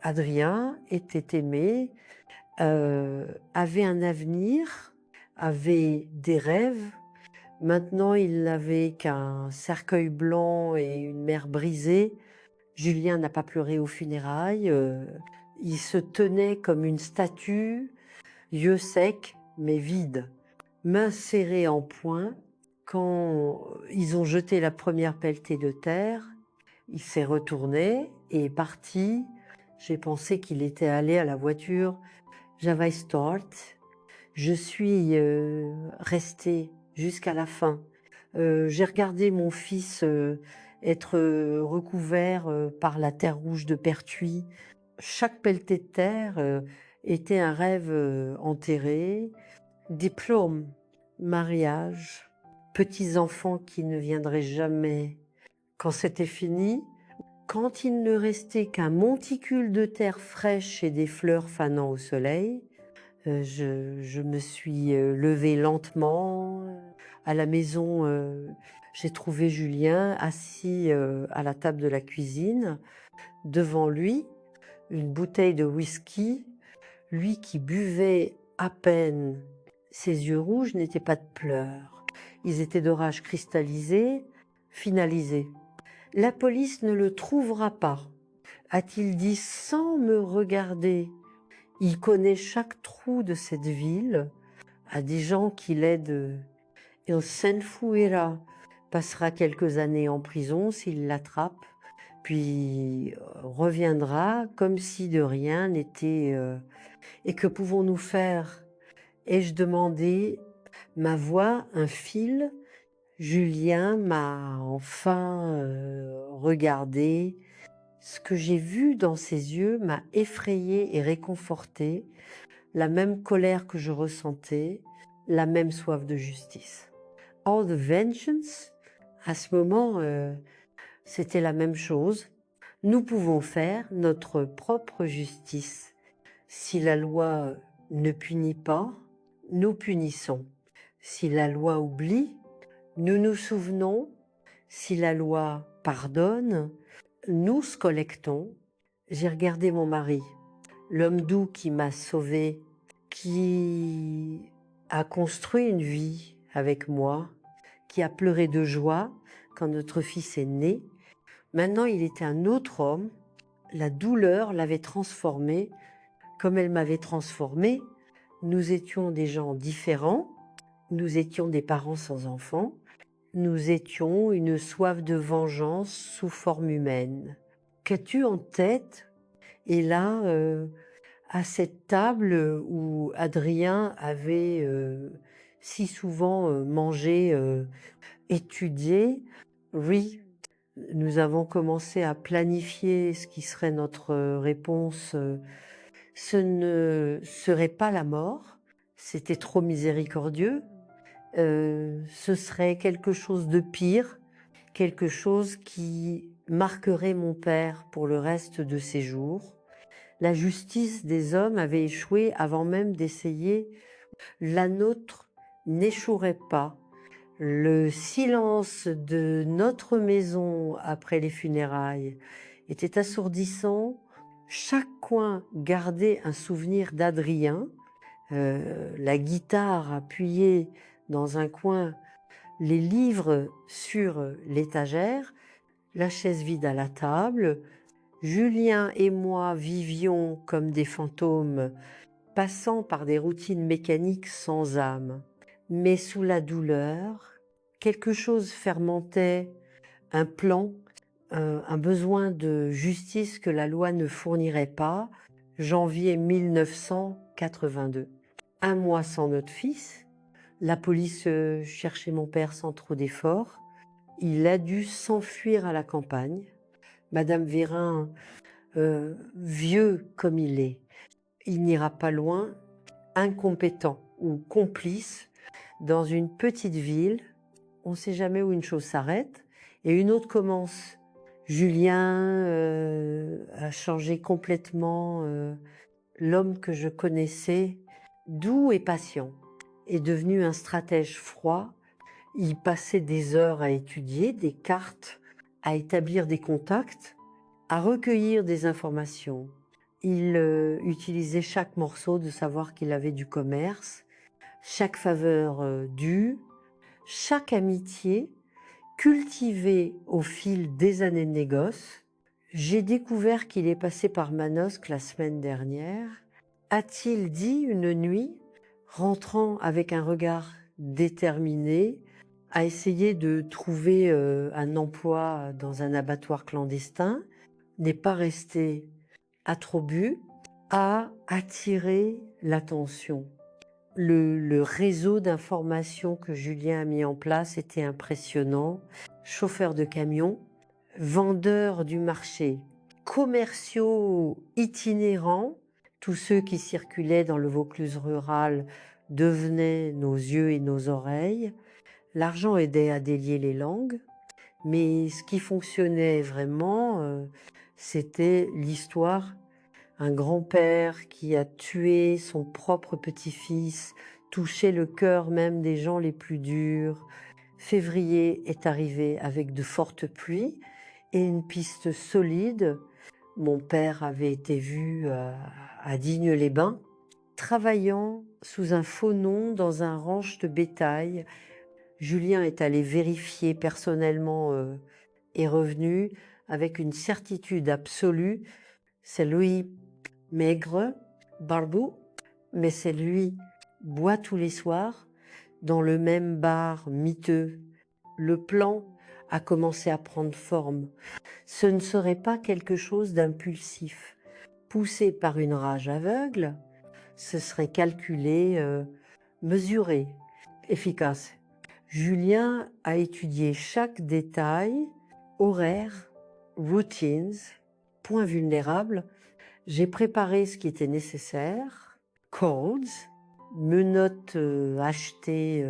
Adrien était aimé, avait un avenir, avait des rêves. Maintenant, il n'avait qu'un cercueil blanc et une mère brisée. Julien n'a pas pleuré aux funérailles. Il se tenait comme une statue, yeux secs mais vides, mains serrées en poing. Quand ils ont jeté la première pelletée de terre, il s'est retourné et est parti. J'ai pensé qu'il était allé à la voiture. J'avais start. Je suis restée jusqu'à la fin. J'ai regardé mon fils être recouvert par la terre rouge de Pertuis. Chaque pelletée de terre était un rêve enterré. Diplôme, mariage, petits-enfants qui ne viendraient jamais. Quand c'était fini, quand il ne restait qu'un monticule de terre fraîche et des fleurs fanant au soleil, je me suis levée lentement. À la maison, j'ai trouvé Julien assis à la table de la cuisine. Devant lui, une bouteille de whisky. Lui qui buvait à peine, ses yeux rouges n'étaient pas de pleurs. Ils étaient d'orage cristallisé, finalisé. La police ne le trouvera pas, a-t-il dit sans me regarder. Il connaît chaque trou de cette ville, à des gens qui l'aident. Il s'enfuira, passera quelques années en prison s'il l'attrape, puis reviendra comme si de rien n'était. Et que pouvons-nous faire? Ai-je demandé, ma voix, un fil? Julien m'a enfin regardé. Ce que j'ai vu dans ses yeux m'a effrayée et réconfortée. La même colère que je ressentais, la même soif de justice. All the vengeance, à ce moment, c'était la même chose. Nous pouvons faire notre propre justice. Si la loi ne punit pas, nous punissons. Si la loi oublie, nous nous souvenons. Si la loi pardonne, nous collectons. J'ai regardé mon mari, l'homme doux qui m'a sauvée, qui a construit une vie avec moi, qui a pleuré de joie quand notre fils est né. Maintenant, il était un autre homme. La douleur l'avait transformé comme elle m'avait transformée. Nous étions des gens différents. Nous étions des parents sans enfants. Nous étions une soif de vengeance sous forme humaine. Qu'as-tu en tête? Et là, à cette table où Adrien avait si souvent mangé, étudié, oui, nous avons commencé à planifier ce qui serait notre réponse. Ce ne serait pas la mort, c'était trop miséricordieux. Ce serait quelque chose de pire, quelque chose qui marquerait mon père pour le reste de ses jours. La justice des hommes avait échoué avant même d'essayer. La nôtre n'échouerait pas. Le silence de notre maison après les funérailles était assourdissant. Chaque coin gardait un souvenir d'Adrien. La guitare appuyée dans un coin, les livres sur l'étagère, la chaise vide à la table. Julien et moi vivions comme des fantômes, passant par des routines mécaniques sans âme. Mais sous la douleur, quelque chose fermentait, un plan, un besoin de justice que la loi ne fournirait pas. Janvier 1982. Un mois sans notre fils, la police cherchait mon père sans trop d'efforts. Il a dû s'enfuir à la campagne. Madame Vérin, vieux comme il n'ira pas loin, incompétent ou complice, dans une petite ville. On ne sait jamais où une chose s'arrête et une autre commence. Julien a changé complètement. L'homme que je connaissais, doux et patient, est devenu un stratège froid. Il passait des heures à étudier des cartes, à établir des contacts, à recueillir des informations. Il utilisait chaque morceau de savoir qu'il avait du commerce, chaque faveur due, chaque amitié cultivée au fil des années de négoce. J'ai découvert qu'il est passé par Manosque la semaine dernière. A-t-il dit une nuit, rentrant avec un regard déterminé, à essayer de trouver un emploi dans un abattoir clandestin, n'est pas resté à trop bu, a attiré l'attention. Le réseau d'information que Julien a mis en place était impressionnant. Chauffeurs de camion, vendeurs du marché, commerciaux itinérants, tous ceux qui circulaient dans le Vaucluse rural devenaient nos yeux et nos oreilles. L'argent aidait à délier les langues, mais ce qui fonctionnait vraiment, c'était l'histoire. Un grand-père qui a tué son propre petit-fils, touché le cœur même des gens les plus durs. Février est arrivé avec de fortes pluies et une piste solide. Mon père avait été vu à Digne-les-Bains, travaillant sous un faux nom dans un ranch de bétail. Julien est allé vérifier personnellement est revenu avec une certitude absolue. C'est lui maigre, barbou, mais c'est lui boit tous les soirs dans le même bar miteux. Le plan a commencé à prendre forme. Ce ne serait pas quelque chose d'impulsif. Poussé par une rage aveugle, ce serait calculé, mesuré, efficace. Julien a étudié chaque détail, horaire, routines, points vulnérables. J'ai préparé ce qui était nécessaire, codes, menottes achetées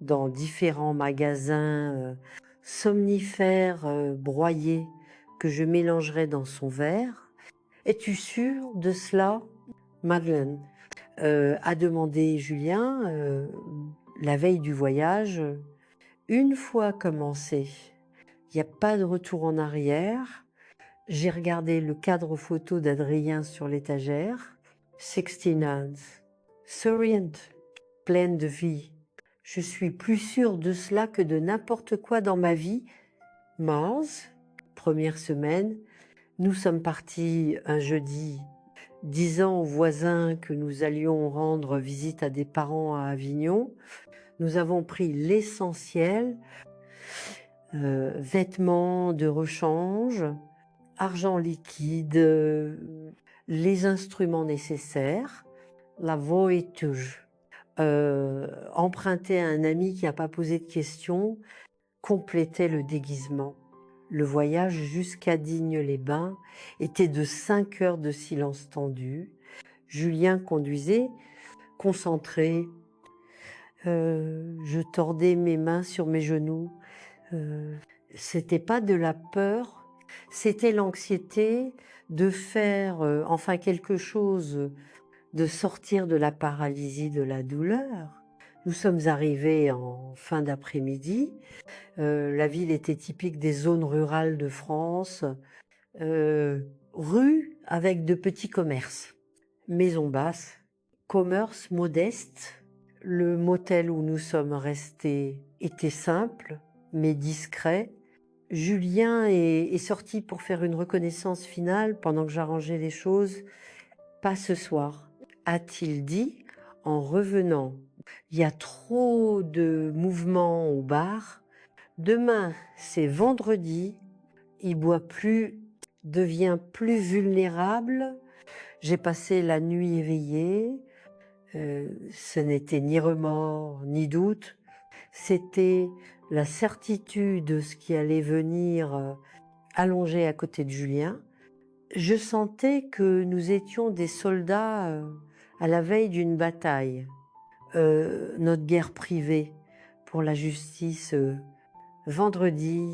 dans différents magasins, somnifères broyés que je mélangerai dans son verre. Es-tu sûr de cela, Madeleine a demandé Julien la veille du voyage. Une fois commencé, il n'y a pas de retour en arrière. J'ai regardé le cadre photo d'Adrien sur l'étagère. 16 ounces, souriante, pleine de vie. Je suis plus sûre de cela que de n'importe quoi dans ma vie. Mars, première semaine, nous sommes partis un jeudi, disant aux voisins que nous allions rendre visite à des parents à Avignon. Nous avons pris l'essentiel, vêtements de rechange, argent liquide, les instruments nécessaires, la voiture, emprunté à un ami qui n'a pas posé de questions, complétait le déguisement. Le voyage jusqu'à Digne-les-Bains était de 5 heures de silence tendu. Julien conduisait, concentré. Je tordais mes mains sur mes genoux. C'était pas de la peur, C'était l'anxiété de faire, enfin quelque chose, de sortir de la paralysie de la douleur. Nous sommes arrivés en fin d'après-midi. La ville était typique des zones rurales de France, rues avec de petits commerces, maisons basses, commerce modeste. Le motel où nous sommes restés était simple, mais discret. Julien est sorti pour faire une reconnaissance finale pendant que j'arrangeais les choses. Pas ce soir, a-t-il dit en revenant. Il y a trop de mouvements au bar. Demain, c'est vendredi. Il boit plus, devient plus vulnérable. J'ai passé la nuit éveillée. Ce n'était ni remords, ni doute. C'était la certitude de ce qui allait venir allongé à côté de Julien. Je sentais que nous étions des soldats à la veille d'une bataille. Notre guerre privée pour la justice, vendredi,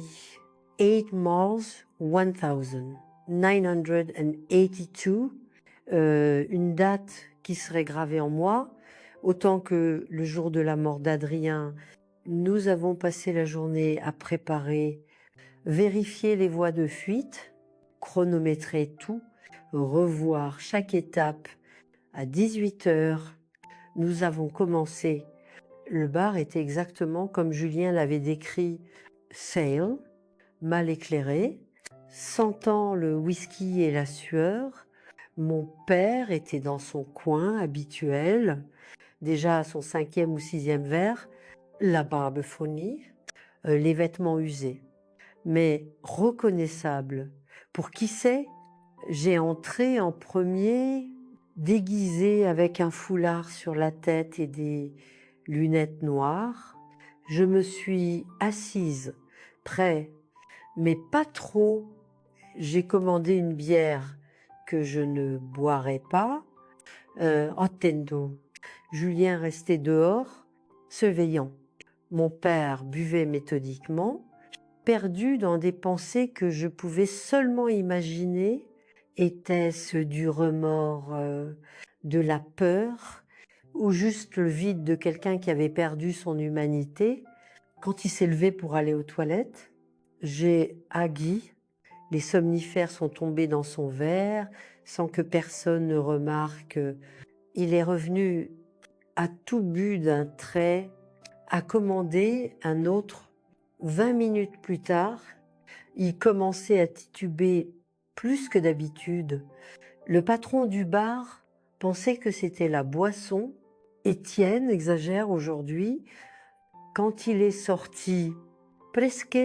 8 Mars 1982, une date qui serait gravée en moi, autant que le jour de la mort d'Adrien. Nous avons passé la journée à préparer, vérifier les voies de fuite, chronométrer tout, revoir chaque étape. À 18h, nous avons commencé. Le bar était exactement comme Julien l'avait décrit, sale, mal éclairé, sentant le whisky et la sueur. Mon père était dans son coin habituel, déjà à son 5e ou 6e verre, la barbe fournie, les vêtements usés, mais reconnaissable. Pour qui c'est, j'ai entré en premier, déguisé avec un foulard sur la tête et des lunettes noires. Je me suis assise près, mais pas trop. J'ai commandé une bière que je ne boirais pas. Attendo. Julien restait dehors, surveillant. Mon père buvait méthodiquement, perdu dans des pensées que je pouvais seulement imaginer. Était-ce du remords, de la peur, ou juste le vide de quelqu'un qui avait perdu son humanité? Quand il s'est levé pour aller aux toilettes, j'ai agi. Les somnifères sont tombés dans son verre sans que personne ne remarque. Il est revenu à tout but d'un trait, a commandé un autre. 20 minutes plus tard, il commençait à tituber plus que d'habitude. Le patron du bar pensait que c'était la boisson. Étienne exagère aujourd'hui. Quand il est sorti, presque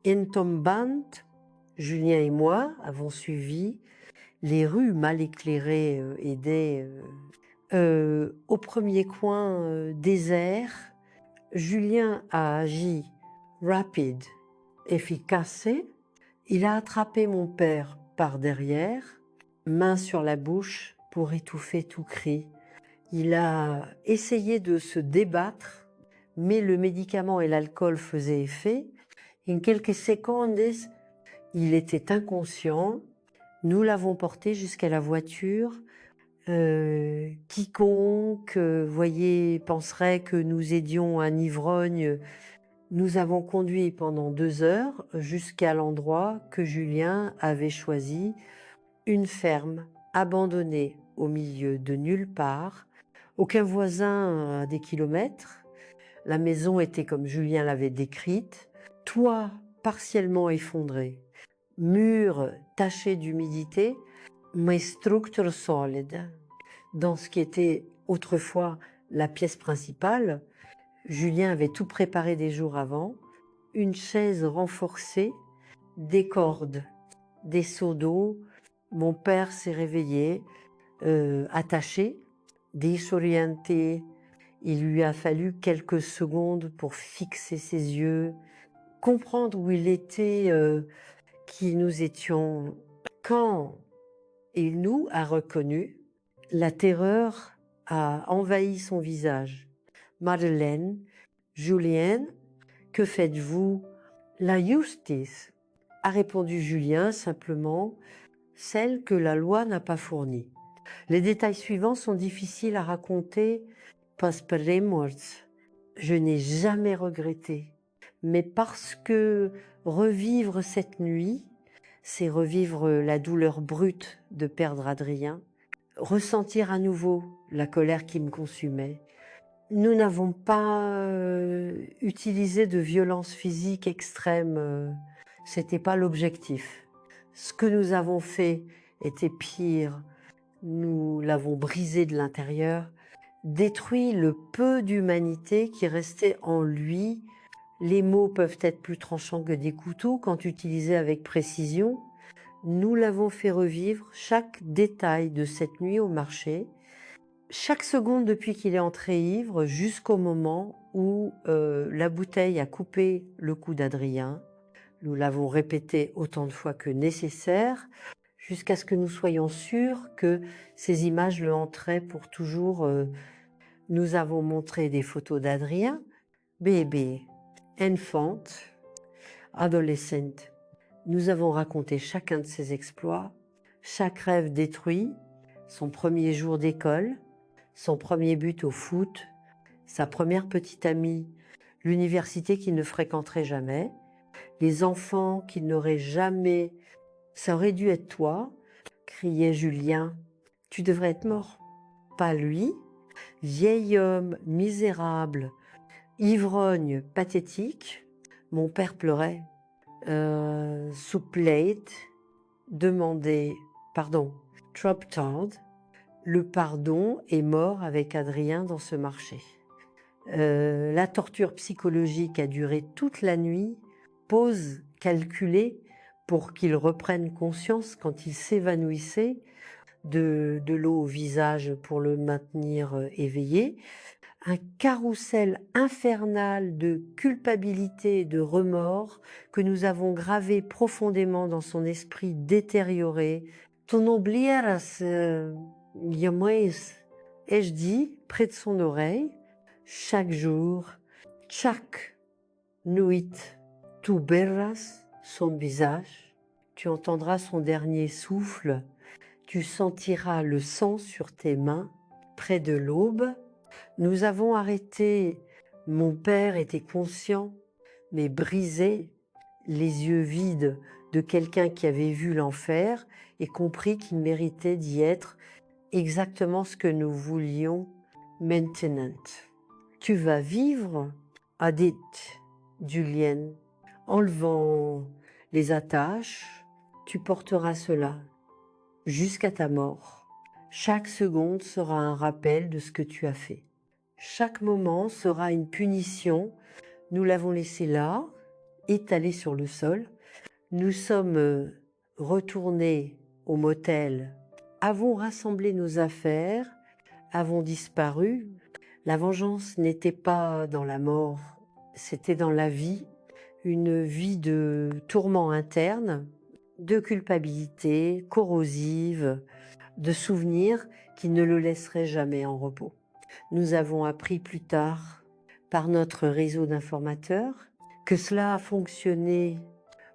intombant, Julien et moi avons suivi. Les rues mal éclairées aidaient. Au premier coin désert, Julien a agi rapide, efficace. Il a attrapé mon père par derrière, main sur la bouche pour étouffer tout cri. Il a essayé de se débattre, mais le médicament et l'alcool faisaient effet. En quelques secondes, il était inconscient. Nous l'avons porté jusqu'à la voiture. Quiconque, voyez, penserait que nous aidions un ivrogne. Nous avons conduit pendant 2 heures jusqu'à l'endroit que Julien avait choisi, une ferme abandonnée au milieu de nulle part, aucun voisin à des kilomètres. La maison était comme Julien l'avait décrite, toit partiellement effondré, murs tachés d'humidité, mais structure solide. Dans ce qui était autrefois la pièce principale, Julien avait tout préparé des jours avant, une chaise renforcée, des cordes, des seaux d'eau. Mon père s'est réveillé, attaché, désorienté. Il lui a fallu quelques secondes pour fixer ses yeux, comprendre où il était, qui nous étions. Quand il nous a reconnus, la terreur a envahi son visage. Madeleine, Julien, que faites-vous? La justice. a répondu Julien simplement, celle que la loi n'a pas fournie. Les détails suivants sont difficiles à raconter, pasperemos. Je n'ai jamais regretté, mais parce que revivre cette nuit, c'est revivre la douleur brute de perdre Adrien, ressentir à nouveau la colère qui me consumait. Nous n'avons pas utilisé de violence physique extrême, c'était pas l'objectif. Ce que nous avons fait était pire, nous l'avons brisé de l'intérieur, détruit le peu d'humanité qui restait en lui. Les mots peuvent être plus tranchants que des couteaux quand utilisés avec précision. Nous l'avons fait revivre chaque détail de cette nuit au marché, chaque seconde depuis qu'il est entré ivre jusqu'au moment où la bouteille a coupé le cou d'Adrien. Nous l'avons répété autant de fois que nécessaire, jusqu'à ce que nous soyons sûrs que ces images le hanteraient pour toujours. Nous avons montré des photos d'Adrien, bébé, enfant, adolescent. Nous avons raconté chacun de ses exploits, chaque rêve détruit, son premier jour d'école, son premier but au foot, sa première petite amie, l'université qu'il ne fréquenterait jamais, les enfants qu'il n'aurait jamais. Ça aurait dû être toi, criait Julien. Tu devrais être mort. Pas lui, vieil homme misérable, ivrogne pathétique. Mon père pleurait. Supplate, demandait, Troptard, le pardon est mort avec Adrien dans ce marché. La torture psychologique a duré toute la nuit, pause calculée pour qu'il reprenne conscience quand il s'évanouissait, de l'eau au visage pour le maintenir éveillé, un carrousel infernal de culpabilité et de remords que nous avons gravé profondément dans son esprit détérioré. Ton oblieras, ai-je dit près de son oreille, chaque jour, chaque nuit, tu verras son visage, tu entendras son dernier souffle, tu sentiras le sang sur tes mains près de l'aube. Nous avons arrêté, mon père était conscient, mais brisé, les yeux vides de quelqu'un qui avait vu l'enfer et compris qu'il méritait d'y être exactement ce que nous voulions maintenant. Tu vas vivre, a dit Julien, enlevant les attaches, tu porteras cela jusqu'à ta mort. Chaque seconde sera un rappel de ce que tu as fait. Chaque moment sera une punition. Nous l'avons laissé là, étalé sur le sol. Nous sommes retournés au motel, avons rassemblé nos affaires, avons disparu. La vengeance n'était pas dans la mort, c'était dans la vie, une vie de tourments internes, de culpabilité corrosive, de souvenirs qui ne le laisseraient jamais en repos. Nous avons appris plus tard, par notre réseau d'informateurs, que cela a fonctionné.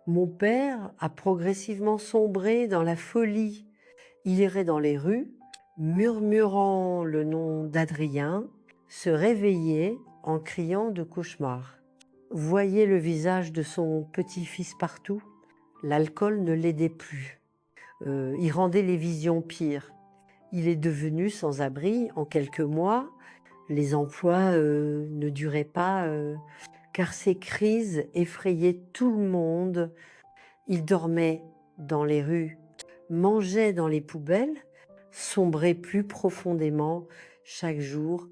Mon père a progressivement sombré dans la folie. Il irait dans les rues, murmurant le nom d'Adrien, se réveillait en criant de cauchemar. Voyait le visage de son petit-fils partout. L'alcool ne l'aidait plus. Il rendait les visions pires. Il est devenu sans abri en quelques mois. Les emplois ne duraient pas, car ces crises effrayaient tout le monde. Il dormait dans les rues, mangeait dans les poubelles, sombrait plus profondément chaque jour.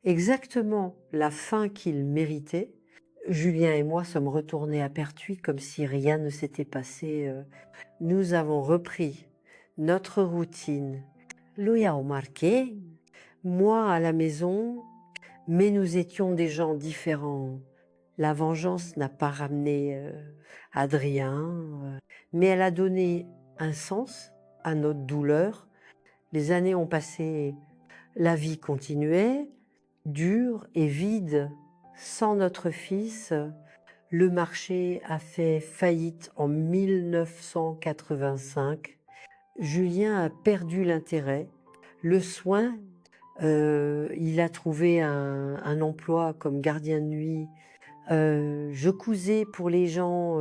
Exactement la fin qu'il méritait. Julien et moi sommes retournés à Pertuis comme si rien ne s'était passé. Nous avons repris notre routine. Lui a remarqué, moi à la maison, mais nous étions des gens différents. La vengeance n'a pas ramené Adrien, mais elle a donné un sens à notre douleur. Les années ont passé, la vie continuait, dure et vide, sans notre fils. Le marché a fait faillite en 1985. Julien a perdu l'intérêt. Le soin, il a trouvé un emploi comme gardien de nuit. Je cousais pour les gens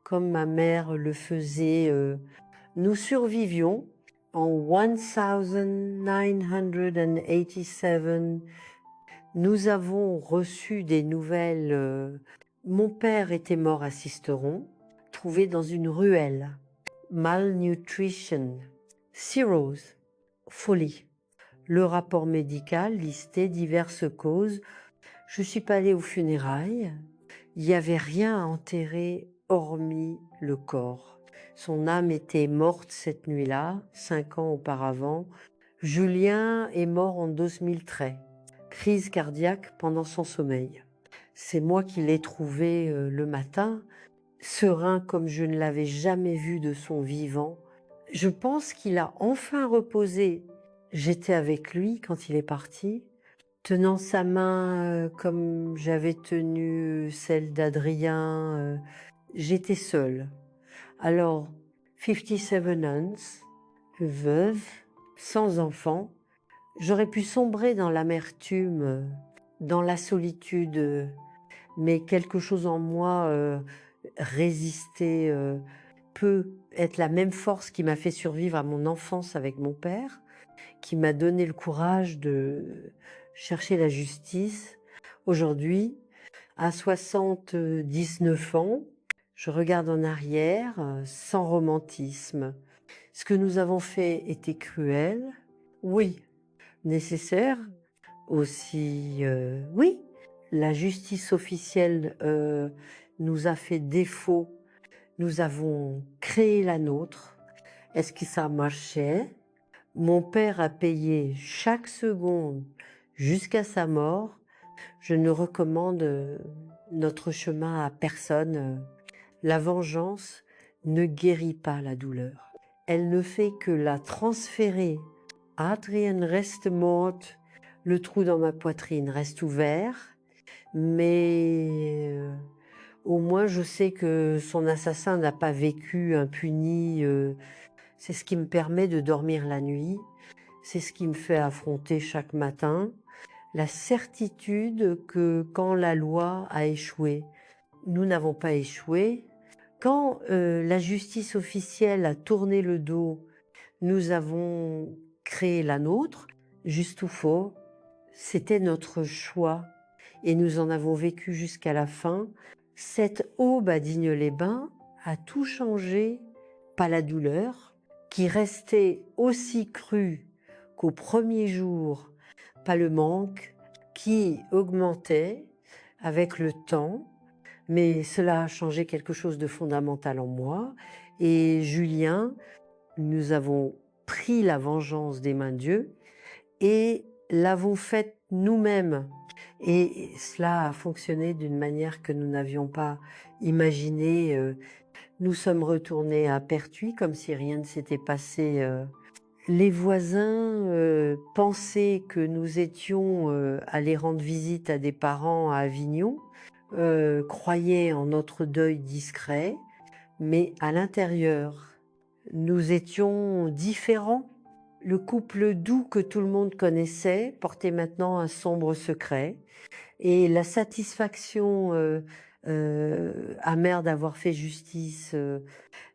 comme ma mère le faisait. Nous survivions en 1987. Nous avons reçu des nouvelles. Mon père était mort à Sisteron, trouvé dans une ruelle. Malnutrition, cirrhose, folie. Le rapport médical listait diverses causes. Je ne suis pas allée aux funérailles. Il n'y avait rien à enterrer hormis le corps. Son âme était morte cette nuit-là, 5 ans auparavant. Julien est mort en 2013. Crise cardiaque pendant son sommeil. C'est moi qui l'ai trouvé le matin, serein comme je ne l'avais jamais vu de son vivant. Je pense qu'il a enfin reposé. J'étais avec lui quand il est parti, tenant sa main comme j'avais tenu celle d'Adrien. J'étais seule. Alors, 57 Nuns, veuve, sans enfant, j'aurais pu sombrer dans l'amertume, dans la solitude, mais quelque chose en moi résistait, peut être la même force qui m'a fait survivre à mon enfance avec mon père, qui m'a donné le courage de chercher la justice. Aujourd'hui, à 79 ans, je regarde en arrière sans romantisme. Ce que nous avons fait était cruel, oui. Nécessaire aussi, oui. La justice officielle nous a fait défaut. Nous avons créé la nôtre. Est-ce que ça marchait? Mon père a payé chaque seconde jusqu'à sa mort. Je ne recommande notre chemin à personne. La vengeance ne guérit pas la douleur. Elle ne fait que la transférer. Adrien reste morte. Le trou dans ma poitrine reste ouvert. Mais au moins je sais que son assassin n'a pas vécu impuni. C'est ce qui me permet de dormir la nuit. C'est ce qui me fait affronter chaque matin la certitude que quand la loi a échoué, nous n'avons pas échoué. Quand la justice officielle a tourné le dos, nous avons créé la nôtre, juste ou faux, c'était notre choix et nous en avons vécu jusqu'à la fin. Cette aube à Digne-les-Bains a tout changé, pas la douleur, qui restait aussi crue qu'au premier jour, pas le manque, qui augmentait avec le temps, mais cela a changé quelque chose de fondamental en moi. Et Julien, nous avons pris la vengeance des mains de Dieu et l'avons faite nous-mêmes. Et cela a fonctionné d'une manière que nous n'avions pas imaginée. Nous sommes retournés à Pertuis comme si rien ne s'était passé. Les voisins pensaient que nous étions allés rendre visite à des parents à Avignon, croyaient en notre deuil discret, mais à l'intérieur, nous étions différents. Le couple doux que tout le monde connaissait portait maintenant un sombre secret. Et la satisfaction amère d'avoir fait justice,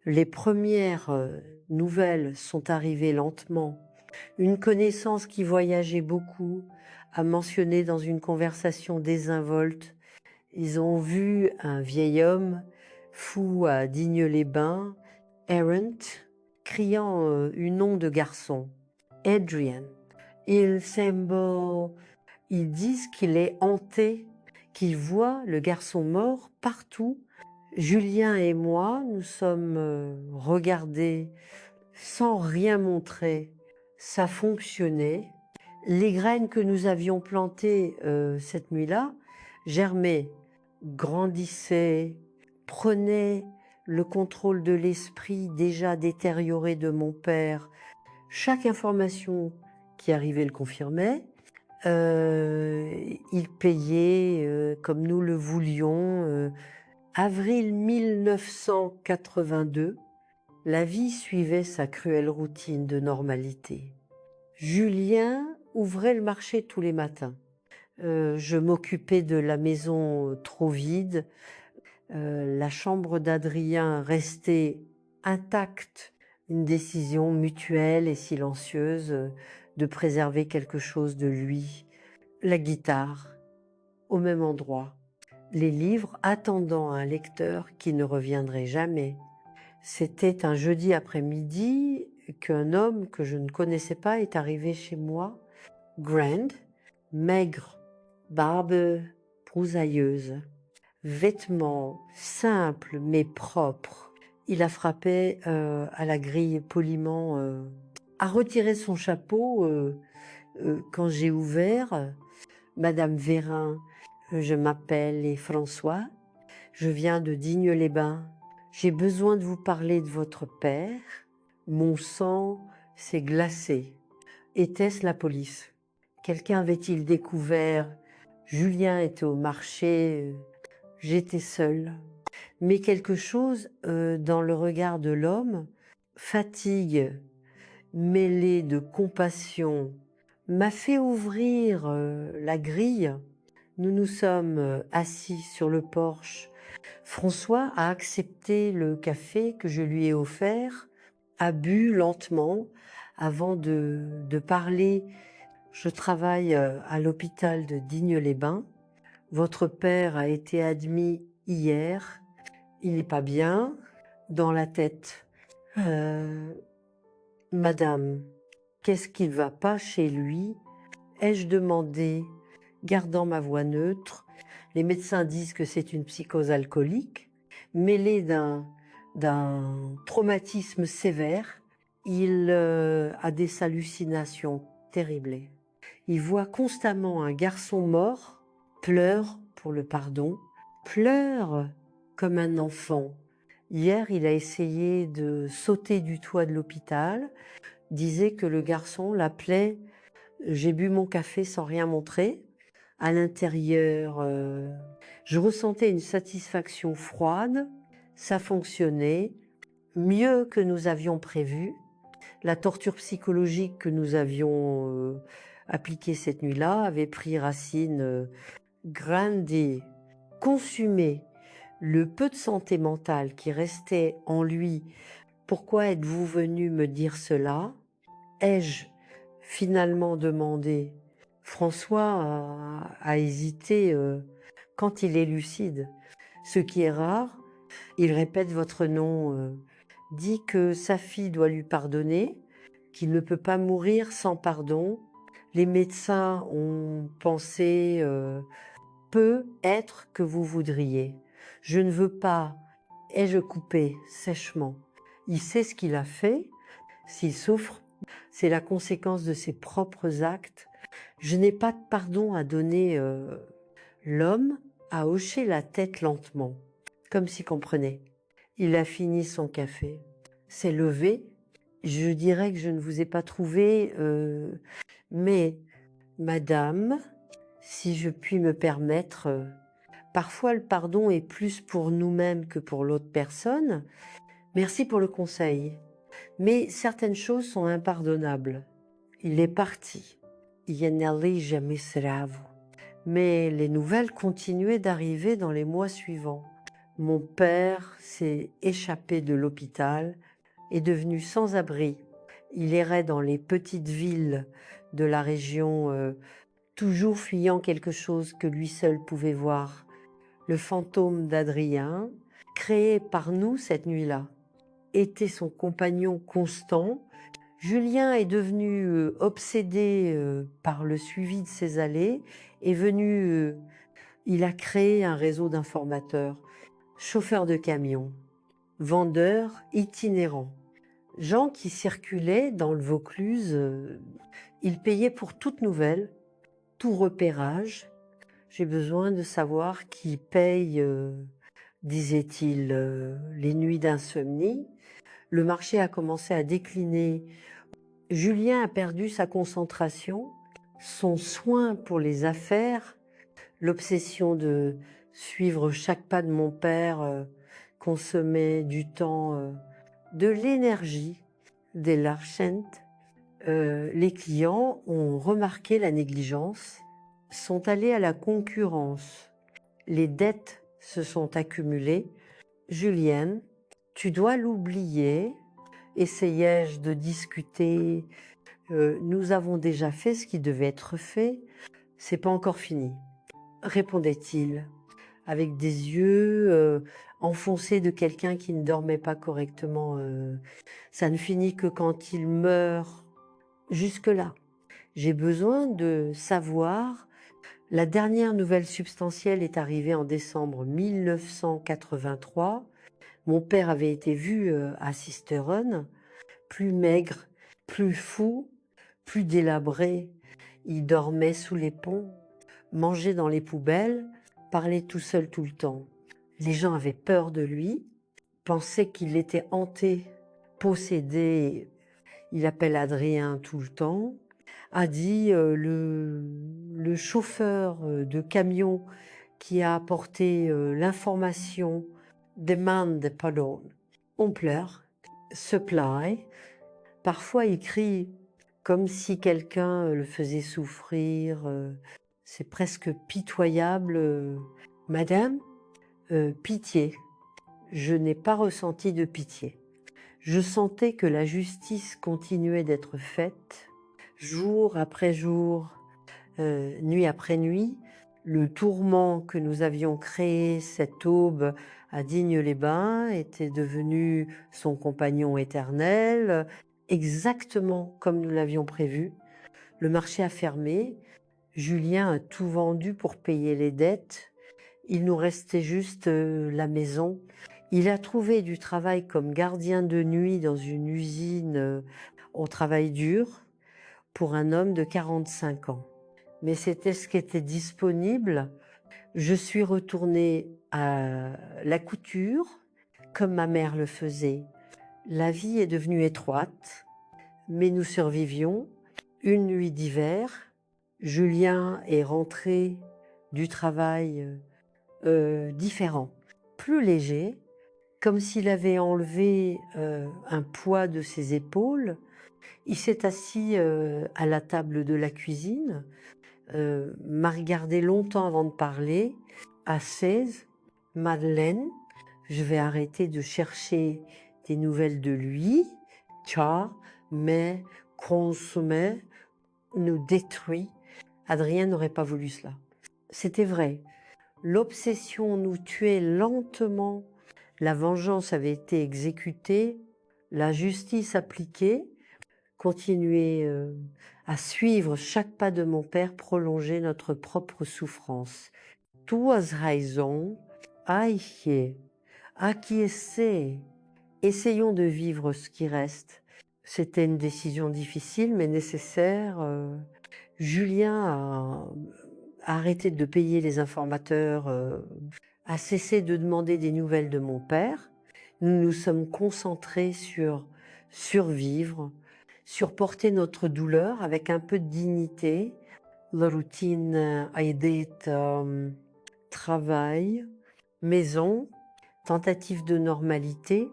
les premières nouvelles sont arrivées lentement. Une connaissance qui voyageait beaucoup a mentionné dans une conversation désinvolte, ils ont vu un vieil homme fou à Digne-les-Bains, errant, criant une nom de garçon, Adrian. Ils disent qu'il est hanté, qu'il voit le garçon mort partout. Julien et moi, nous sommes regardés sans rien montrer. Ça fonctionnait. Les graines que nous avions plantées cette nuit-là germaient, grandissaient, prenaient le contrôle de l'esprit déjà détérioré de mon père. Chaque information qui arrivait le confirmait. Il payait comme nous le voulions. Avril 1982, la vie suivait sa cruelle routine de normalité. Julien ouvrait le marché tous les matins. Je m'occupais de la maison trop vide. La chambre d'Adrien restait intacte. Une décision mutuelle et silencieuse de préserver quelque chose de lui. La guitare, au même endroit. Les livres attendant un lecteur qui ne reviendrait jamais. C'était un jeudi après-midi qu'un homme que je ne connaissais pas est arrivé chez moi. Grand, maigre, barbe broussailleuse, vêtements simples mais propres. Il a frappé à la grille poliment, a retiré son chapeau quand j'ai ouvert. Madame Vérin, je m'appelle et François, je viens de Digne-les-Bains. J'ai besoin de vous parler de votre père. Mon sang s'est glacé. Était-ce la police? Quelqu'un avait-il découvert? Julien était au marché, j'étais seule. Mais quelque chose dans le regard de l'homme, fatigue mêlée de compassion, m'a fait ouvrir la grille. Nous nous sommes assis sur le porche. François a accepté le café que je lui ai offert, a bu lentement avant de parler. Je travaille à l'hôpital de Digne-les-Bains. Votre père a été admis hier. Il n'est pas bien dans la tête. Madame, qu'est-ce qui ne va pas chez lui? Ai-je demandé, gardant ma voix neutre. Les médecins disent que c'est une psychose alcoolique, mêlée d'un traumatisme sévère. Il a des hallucinations terribles. Il voit constamment un garçon mort, pleure pour le pardon, pleure comme un enfant. Hier, il a essayé de sauter du toit de l'hôpital, disait que le garçon l'appelait « J'ai bu mon café sans rien montrer ». À l'intérieur, je ressentais une satisfaction froide, ça fonctionnait mieux que nous avions prévu. La torture psychologique que nous avions appliquée cette nuit-là avait pris racine grande et consumé le peu de santé mentale qui restait en lui. Pourquoi êtes-vous venu me dire cela? Ai-je finalement demandé? François a hésité quand il est lucide. Ce qui est rare, il répète votre nom, dit que sa fille doit lui pardonner, qu'il ne peut pas mourir sans pardon. Les médecins ont pensé peut être que vous voudriez. Je ne veux pas. Ai-je coupé sèchement? Il sait ce qu'il a fait. S'il souffre, c'est la conséquence de ses propres actes. Je n'ai pas de pardon à donner. L'homme a hoché la tête lentement, comme s'il comprenait. Il a fini son café, s'est levé. Je dirais que je ne vous ai pas trouvé, mais madame, si je puis me permettre, parfois le pardon est plus pour nous-mêmes que pour l'autre personne. Merci pour le conseil. Mais certaines choses sont impardonnables. Il est parti. Je n'allais jamais seravo. Mais les nouvelles continuaient d'arriver dans les mois suivants. Mon père s'est échappé de l'hôpital, est devenu sans-abri. Il errait dans les petites villes de la région, toujours fuyant quelque chose que lui seul pouvait voir. Le fantôme d'Adrien, créé par nous cette nuit-là, était son compagnon constant. Julien est devenu obsédé par le suivi de ses allées, il a créé un réseau d'informateurs, chauffeurs de camions, vendeurs itinérants, gens qui circulaient dans le Vaucluse. Il payait pour toute nouvelle, tout repérage. J'ai besoin de savoir qui paye, disait-il, les nuits d'insomnie. Le marché a commencé à décliner. Julien a perdu sa concentration, son soin pour les affaires, l'obsession de suivre chaque pas de mon père consommait du temps, de l'énergie, de l'argent. Les clients ont remarqué la négligence, sont allés à la concurrence. Les dettes se sont accumulées. Julienne, tu dois l'oublier. Essayai-je de discuter. Nous avons déjà fait ce qui devait être fait. C'est pas encore fini, répondait-il, avec des yeux enfoncés de quelqu'un qui ne dormait pas correctement. Ça ne finit que quand il meurt. Jusque-là, j'ai besoin de savoir. La dernière nouvelle substantielle est arrivée en décembre 1983. Mon père avait été vu à Sisteron, plus maigre, plus fou, plus délabré. Il dormait sous les ponts, mangeait dans les poubelles, parlait tout seul tout le temps. Les gens avaient peur de lui, pensaient qu'il était hanté, possédé. Il appelle Adrien tout le temps. A dit le chauffeur de camion qui a apporté l'information demande pardon. On pleure, supply. Parfois il crie comme si quelqu'un le faisait souffrir. C'est presque pitoyable. Madame, pitié. Je n'ai pas ressenti de pitié. Je sentais que la justice continuait d'être faite, jour après jour, nuit après nuit. Le tourment que nous avions créé cette aube à Digne-les-Bains était devenu son compagnon éternel, exactement comme nous l'avions prévu. Le marché a fermé, Julien a tout vendu pour payer les dettes, il nous restait juste la maison. Il a trouvé du travail comme gardien de nuit dans une usine au travail dur pour un homme de 45 ans. Mais c'était ce qui était disponible. Je suis retournée à la couture comme ma mère le faisait. La vie est devenue étroite, mais nous survivions. Une nuit d'hiver, Julien est rentré du travail différent, plus léger, comme s'il avait enlevé un poids de ses épaules. Il s'est assis à la table de la cuisine, m'a regardé longtemps avant de parler, à 16, Madeleine, je vais arrêter de chercher des nouvelles de lui, car, mais, consommer, nous détruit. Adrien n'aurait pas voulu cela. C'était vrai. L'obsession nous tuait lentement. La vengeance avait été exécutée, la justice appliquée, continuer à suivre chaque pas de mon père, prolonger notre propre souffrance. Tu as raison, aïe, acquiescer. Essayons de vivre ce qui reste. C'était une décision difficile mais nécessaire. Julien a arrêté de payer les informateurs, a cessé de demander des nouvelles de mon père. Nous nous sommes concentrés sur survivre, sur porter notre douleur avec un peu de dignité. La routine a aidé, travail, maison, tentative de normalité.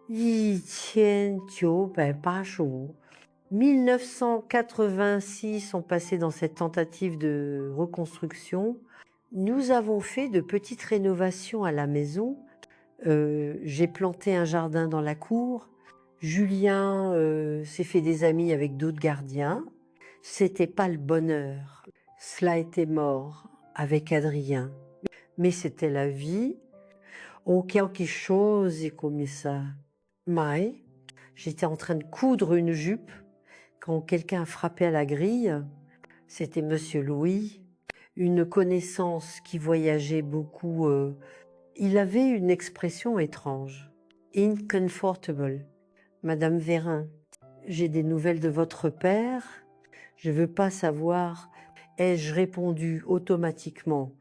1986 sont passés dans cette tentative de reconstruction. Nous avons fait de petites rénovations à la maison. J'ai planté un jardin dans la cour. Julien s'est fait des amis avec d'autres gardiens. C'était pas le bonheur. Cela était mort avec Adrien. Mais c'était la vie. Oh, quelque chose est comme ça. Mais j'étais en train de coudre une jupe quand quelqu'un a frappé à la grille. C'était Monsieur Louis, une connaissance qui voyageait beaucoup. Il avait une expression étrange. Incomfortable. Madame Vérin, j'ai des nouvelles de votre père. Je veux pas savoir. Ai-je répondu automatiquement?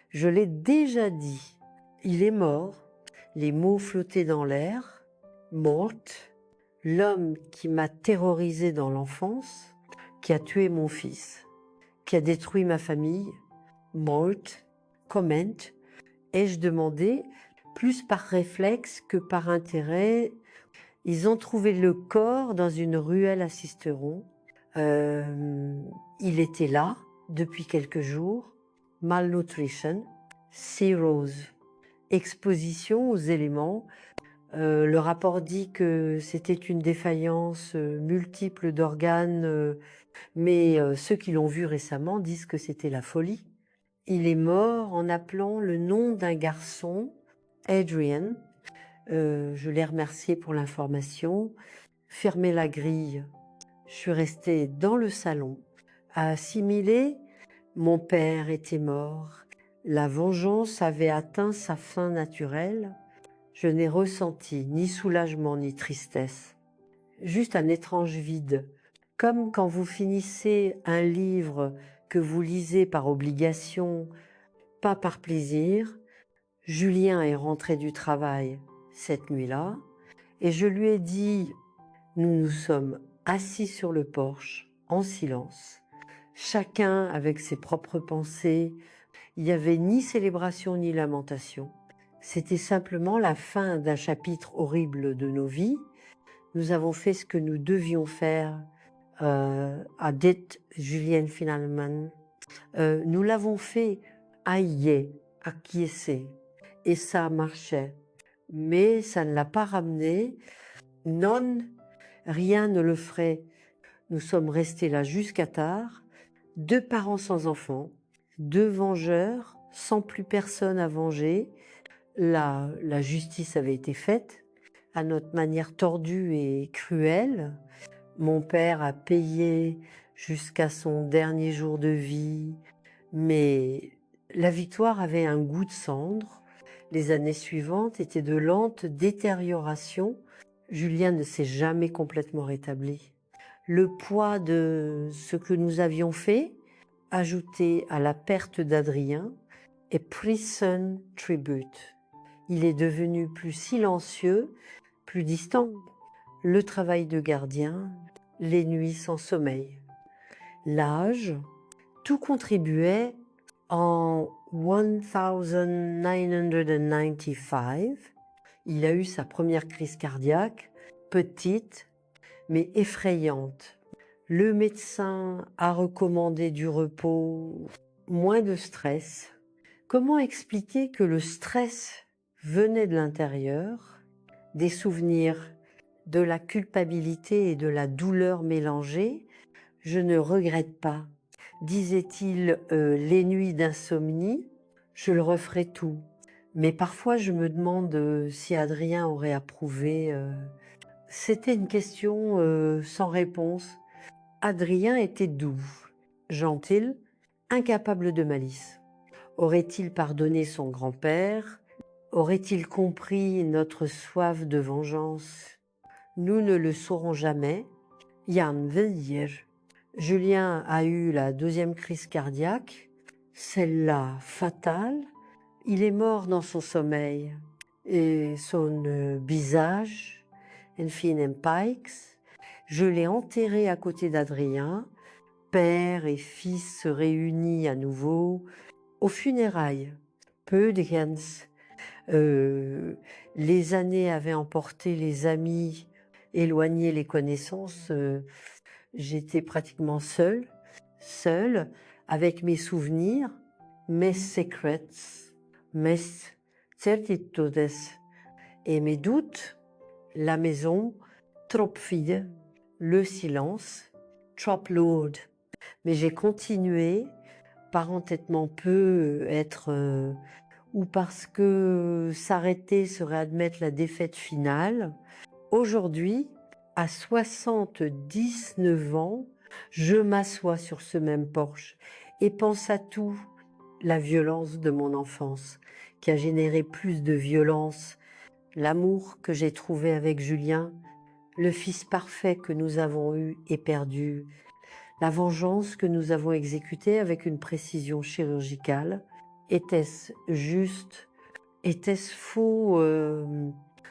Je l'ai déjà dit. Il est mort. Les mots flottaient dans l'air. Morte. L'homme qui m'a terrorisé dans l'enfance, qui a tué mon fils, qui a détruit ma famille. Morte. Comment. ai-je demandé, plus par réflexe que par intérêt. Ils ont trouvé le corps dans une ruelle à Sisteron. Il était là depuis quelques jours. Malnutrition, cirrhose, exposition aux éléments. Le rapport dit que c'était une défaillance multiple d'organes, mais ceux qui l'ont vu récemment disent que c'était la folie. Il est mort en appelant le nom d'un garçon, Adrian. Je l'ai remercié pour l'information. Fermé la grille, je suis restée dans le salon à assimiler. Mon père était mort. La vengeance avait atteint sa fin naturelle. Je n'ai ressenti ni soulagement ni tristesse. Juste un étrange vide. Comme quand vous finissez un livre que vous lisez par obligation, pas par plaisir. Julien est rentré du travail cette nuit-là et je lui ai dit, nous nous sommes assis sur le porche en silence, chacun avec ses propres pensées. Il n'y avait ni célébration ni lamentation. C'était simplement la fin d'un chapitre horrible de nos vies. Nous avons fait ce que nous devions faire, a dit Julienne finalement. Nous l'avons fait acquiescer, et ça marchait. Mais ça ne l'a pas ramené. Non, rien ne le ferait. Nous sommes restés là jusqu'à tard, 2 parents sans enfants, 2 vengeurs, sans plus personne à venger. La justice avait été faite, à notre manière tordue et cruelle. Mon père a payé jusqu'à son dernier jour de vie, mais la victoire avait un goût de cendre. Les années suivantes étaient de lente détérioration. Julien ne s'est jamais complètement rétabli. Le poids de ce que nous avions fait, ajouté à la perte d'Adrien, est prison tribute. Il est devenu plus silencieux, plus distant. Le travail de gardien, les nuits sans sommeil. L'âge, tout contribuait. En 1995, il a eu sa première crise cardiaque, petite, mais effrayante. Le médecin a recommandé du repos, moins de stress. Comment expliquer que le stress venait de l'intérieur, des souvenirs, de la culpabilité et de la douleur mélangées? Je ne regrette pas. Disait-il, les nuits d'insomnie, je le referai tout. Mais parfois je me demande si Adrien aurait approuvé. C'était une question sans réponse. Adrien était doux, gentil, incapable de malice. Aurait-il pardonné son grand-père? Aurait-il compris notre soif de vengeance? Nous ne le saurons jamais. Jan veut dire. Julien a eu la 2e crise cardiaque, celle-là fatale. Il est mort dans son sommeil et son visage, en pikes. Je l'ai enterré à côté d'Adrien. Père et fils se réunissent à nouveau aux funérailles. Peu de gens. Les années avaient emporté les amis, éloigné les connaissances. J'étais pratiquement seule, avec mes souvenirs, mes secrets, mes certitudes et mes doutes. La maison, trop vide, le silence, trop lourd. Mais j'ai continué, par entêtement peut être, ou parce que s'arrêter serait admettre la défaite finale. Aujourd'hui, à 79 ans, je m'assois sur ce même porche et pense à tout. La violence de mon enfance, qui a généré plus de violence, l'amour que j'ai trouvé avec Julien, le fils parfait que nous avons eu et perdu, la vengeance que nous avons exécutée avec une précision chirurgicale. Était-ce juste? Était-ce faux?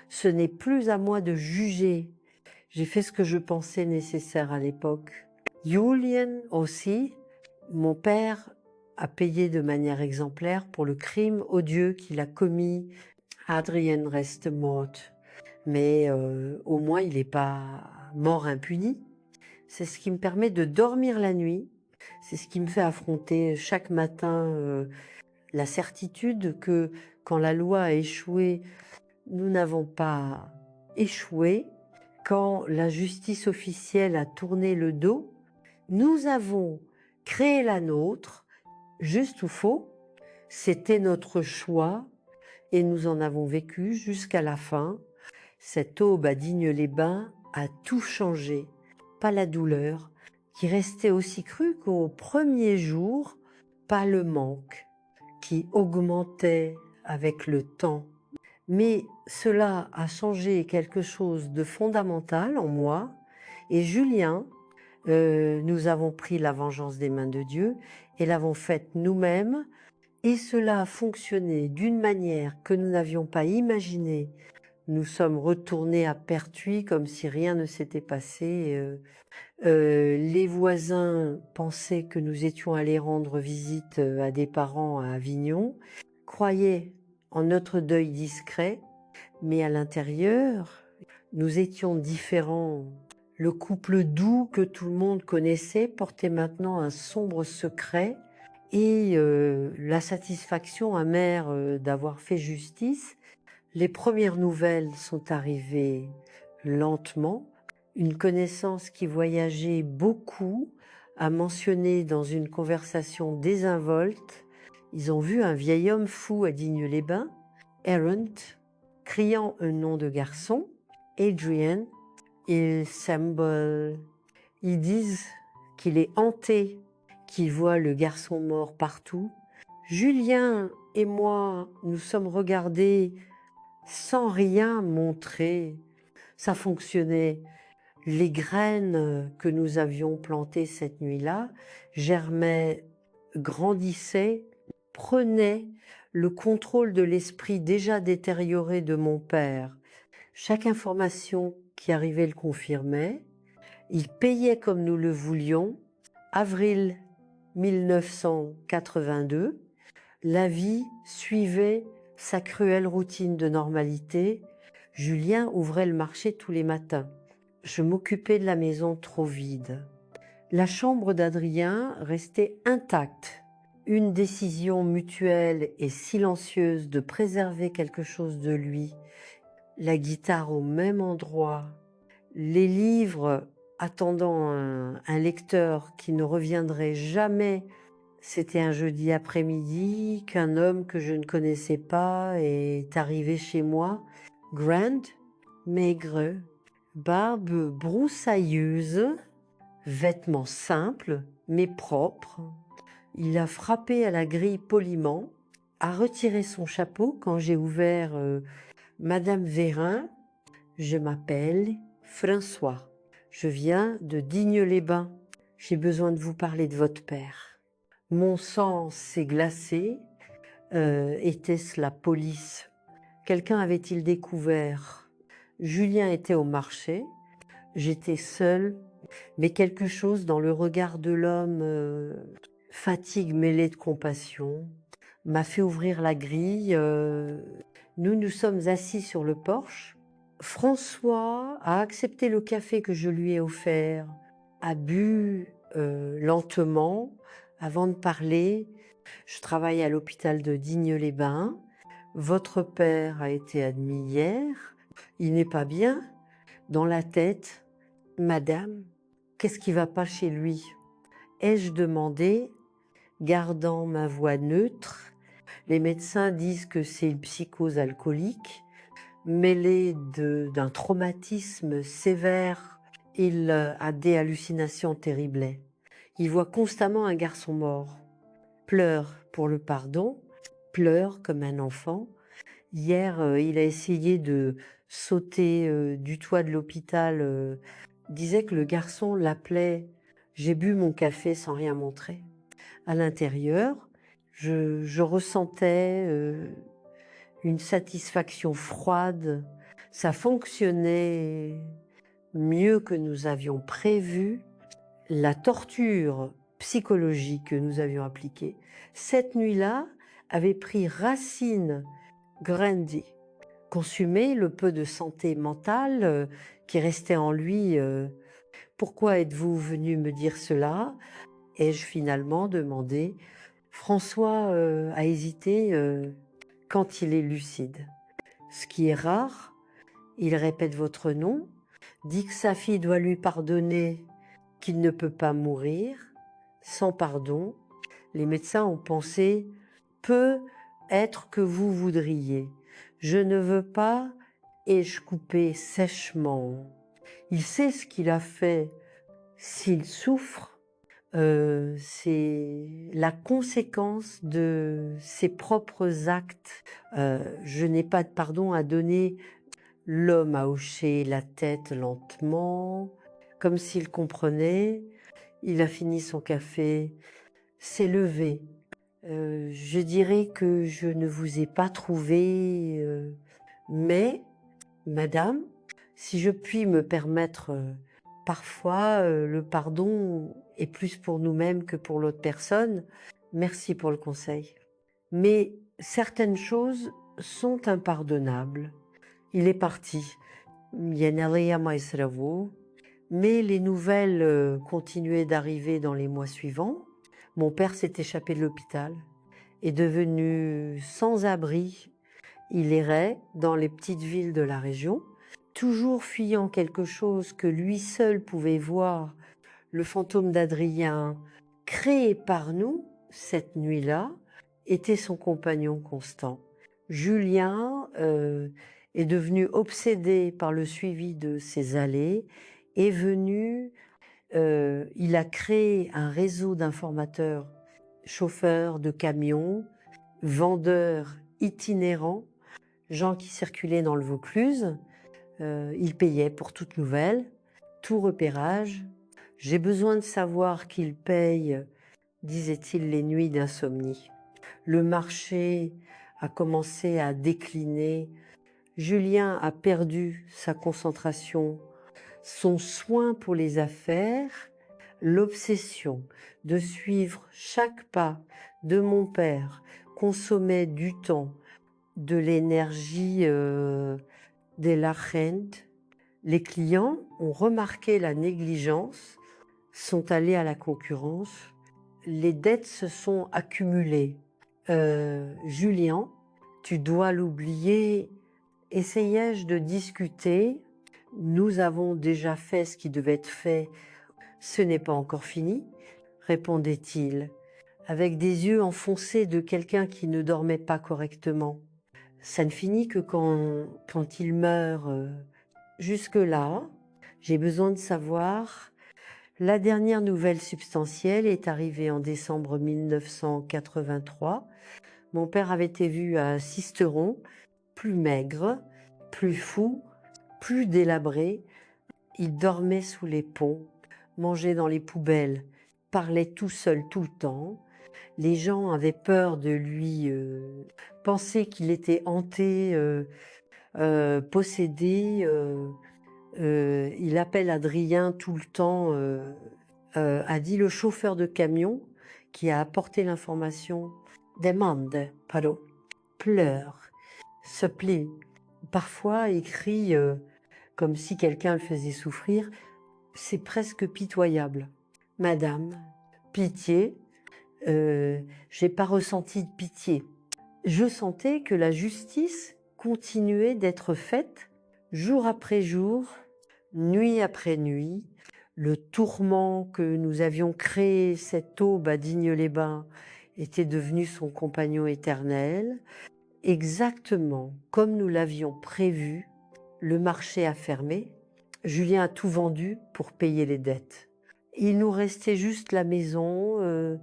Ce n'est plus à moi de juger. J'ai fait ce que je pensais nécessaire à l'époque. Julien aussi, mon père a payé de manière exemplaire pour le crime odieux qu'il a commis. Adrien reste morte, mais au moins il n'est pas mort impuni. C'est ce qui me permet de dormir la nuit. C'est ce qui me fait affronter chaque matin la certitude que quand la loi a échoué, nous n'avons pas échoué. Quand la justice officielle a tourné le dos, nous avons créé la nôtre, juste ou faux. C'était notre choix et nous en avons vécu jusqu'à la fin. Cette aube à Digne-les-Bains a tout changé, pas la douleur, qui restait aussi crue qu'au premier jour, pas le manque, qui augmentait avec le temps. Mais cela a changé quelque chose de fondamental en moi. Et Julien, nous avons pris la vengeance des mains de Dieu et l'avons faite nous-mêmes. Et cela a fonctionné d'une manière que nous n'avions pas imaginée. Nous sommes retournés à Pertuis comme si rien ne s'était passé. Les voisins pensaient que nous étions allés rendre visite à des parents à Avignon, croyaient en notre deuil discret, mais à l'intérieur, nous étions différents. Le couple doux que tout le monde connaissait portait maintenant un sombre secret et la satisfaction amère d'avoir fait justice. Les premières nouvelles sont arrivées lentement. Une connaissance qui voyageait beaucoup a mentionné dans une conversation désinvolte, ils ont vu un vieil homme fou à Digne-les-Bains, errant, criant un nom de garçon, Adrian. Ils disent qu'il est hanté, qu'il voit le garçon mort partout. Julien et moi, nous sommes regardés sans rien montrer. Ça fonctionnait. Les graines que nous avions plantées cette nuit-là germaient, grandissaient, prenaient le contrôle de l'esprit déjà détérioré de mon père. Chaque information qui arrivait le confirmait. Il payait comme nous le voulions. Avril 1982, la vie suivait sa cruelle routine de normalité. Julien ouvrait le marché tous les matins. Je m'occupais de la maison trop vide. La chambre d'Adrien restait intacte. Une décision mutuelle et silencieuse de préserver quelque chose de lui. La guitare au même endroit. Les livres attendant un lecteur qui ne reviendrait jamais. C'était un jeudi après-midi qu'un homme que je ne connaissais pas est arrivé chez moi. Grant, maigre, barbe broussailleuse, vêtements simples mais propres. Il a frappé à la grille poliment, a retiré son chapeau quand j'ai ouvert Madame Vérin. Je m'appelle François. Je viens de Digne-les-Bains. J'ai besoin de vous parler de votre père. Mon sang s'est glacé. Était-ce la police? Quelqu'un avait-il découvert? Julien était au marché. J'étais seule, mais quelque chose dans le regard de l'homme, fatigue mêlée de compassion, m'a fait ouvrir la grille. Nous nous sommes assis sur le porche. François a accepté le café que je lui ai offert, a bu lentement avant de parler. Je travaille à l'hôpital de Digne-les-Bains. Votre père a été admis hier. Il n'est pas bien. Dans la tête, Madame, qu'est-ce qui ne va pas chez lui? Ai-je demandé, gardant ma voix neutre. Les médecins disent que c'est une psychose alcoolique. Mêlé d'un traumatisme sévère, il a des hallucinations terribles. Il voit constamment un garçon mort. Pleure pour le pardon, pleure comme un enfant. Hier, il a essayé de sauter du toit de l'hôpital. Disait que le garçon l'appelait « J'ai bu mon café sans rien montrer ». À l'intérieur, je ressentais une satisfaction froide. Ça fonctionnait mieux que nous avions prévu. La torture psychologie que nous avions appliquée, cette nuit-là avait pris racine, grandi, consumé le peu de santé mentale qui restait en lui. Pourquoi êtes-vous venu me dire cela? Ai-je finalement demandé. François a hésité quand il est lucide. Ce qui est rare, il répète votre nom, dit que sa fille doit lui pardonner, qu'il ne peut pas mourir. Sans pardon, les médecins ont pensé peut être que vous voudriez. Je ne veux pas, ai-je coupé sèchement. Il sait ce qu'il a fait. S'il souffre, c'est la conséquence de ses propres actes. Je n'ai pas de pardon à donner. L'homme a hoché la tête lentement, comme s'il comprenait. Il a fini son café, s'est levé. Je dirais que je ne vous ai pas trouvé, mais, madame, si je puis me permettre, parfois le pardon est plus pour nous-mêmes que pour l'autre personne. Merci pour le conseil. Mais certaines choses sont impardonnables. Il est parti. Yenelia Maesrevo. Mais les nouvelles continuaient d'arriver dans les mois suivants. Mon père s'est échappé de l'hôpital, est devenu sans abri. Il errait dans les petites villes de la région, toujours fuyant quelque chose que lui seul pouvait voir, le fantôme d'Adrien, créé par nous cette nuit-là, était son compagnon constant. Julien est devenu obsédé par le suivi de ses allées, est venu, il a créé un réseau d'informateurs, chauffeurs de camions, vendeurs itinérants, gens qui circulaient dans le Vaucluse. Il payait pour toute nouvelle, tout repérage. J'ai besoin de savoir qu'il paye, disait-il, les nuits d'insomnie. Le marché a commencé à décliner. Julien a perdu sa concentration, son soin pour les affaires, l'obsession de suivre chaque pas de mon père consommait du temps, de l'énergie de la rente. Les clients ont remarqué la négligence, sont allés à la concurrence, les dettes se sont accumulées. Julien, tu dois l'oublier. Essayai-je de discuter. Nous avons déjà fait ce qui devait être fait. Ce n'est pas encore fini, répondait-il, avec des yeux enfoncés de quelqu'un qui ne dormait pas correctement. Ça ne finit que quand il meurt. Jusque-là, j'ai besoin de savoir. La dernière nouvelle substantielle est arrivée en décembre 1983. Mon père avait été vu à Sisteron, plus maigre, plus fou, plus délabré. Il dormait sous les ponts, mangeait dans les poubelles, parlait tout seul tout le temps. Les gens avaient peur de lui, pensaient qu'il était hanté, possédé. Il appelle Adrien tout le temps, a dit le chauffeur de camion qui a apporté l'information. Demande, pardon, pleure, se plaît. Parfois, il crie comme si quelqu'un le faisait souffrir. C'est presque pitoyable. Madame, pitié, j'ai pas ressenti de pitié. Je sentais que la justice continuait d'être faite jour après jour, nuit après nuit. Le tourment que nous avions créé cette aube à Digne-les-Bains était devenu son compagnon éternel. Exactement comme nous l'avions prévu, le marché a fermé. Julien a tout vendu pour payer les dettes. Il nous restait juste la maison.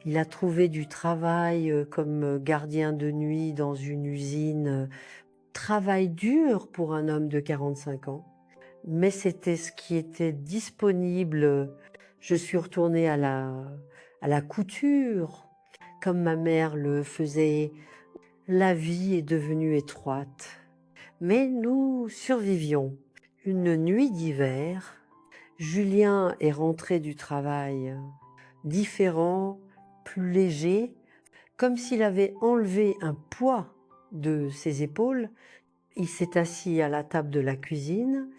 Il a trouvé du travail comme gardien de nuit dans une usine. Travail dur pour un homme de 45 ans. Mais c'était ce qui était disponible. Je suis retournée à la couture, comme ma mère le faisait. La vie est devenue étroite. Mais nous survivions. Une nuit d'hiver, Julien est rentré du travail différent, plus léger, comme s'il avait enlevé un poids de ses épaules. Il s'est assis à la table de la cuisine,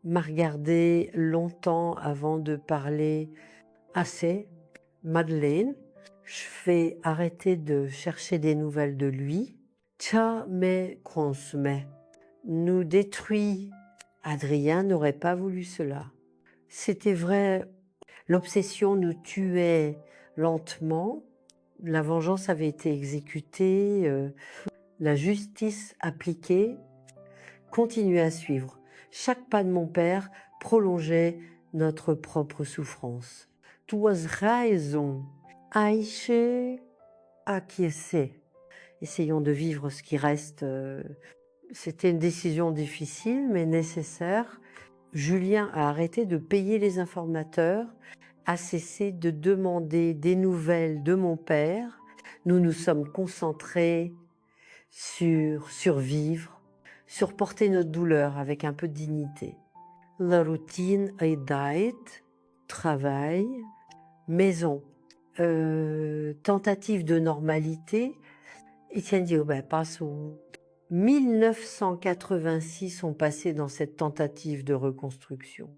m'a regardé longtemps avant de parler assez. Madeleine, je vais arrêter de chercher des nouvelles de lui. Tja, mais qu'on se met. Nous détruit. Adrien n'aurait pas voulu cela. C'était vrai, l'obsession nous tuait lentement. La vengeance avait été exécutée, la justice appliquée continuait à suivre. Chaque pas de mon père prolongeait notre propre souffrance. Tu as raison, Aïché acquiescé. Essayons de vivre ce qui reste. C'était une décision difficile mais nécessaire. Julien a arrêté de payer les informateurs, a cessé de demander des nouvelles de mon père. Nous nous sommes concentrés sur survivre, sur porter notre douleur avec un peu de dignité. La routine est diet, travail, maison, tentative de normalité. Étienne dit, oh ben, passons. 1986 ont passé dans cette tentative de reconstruction.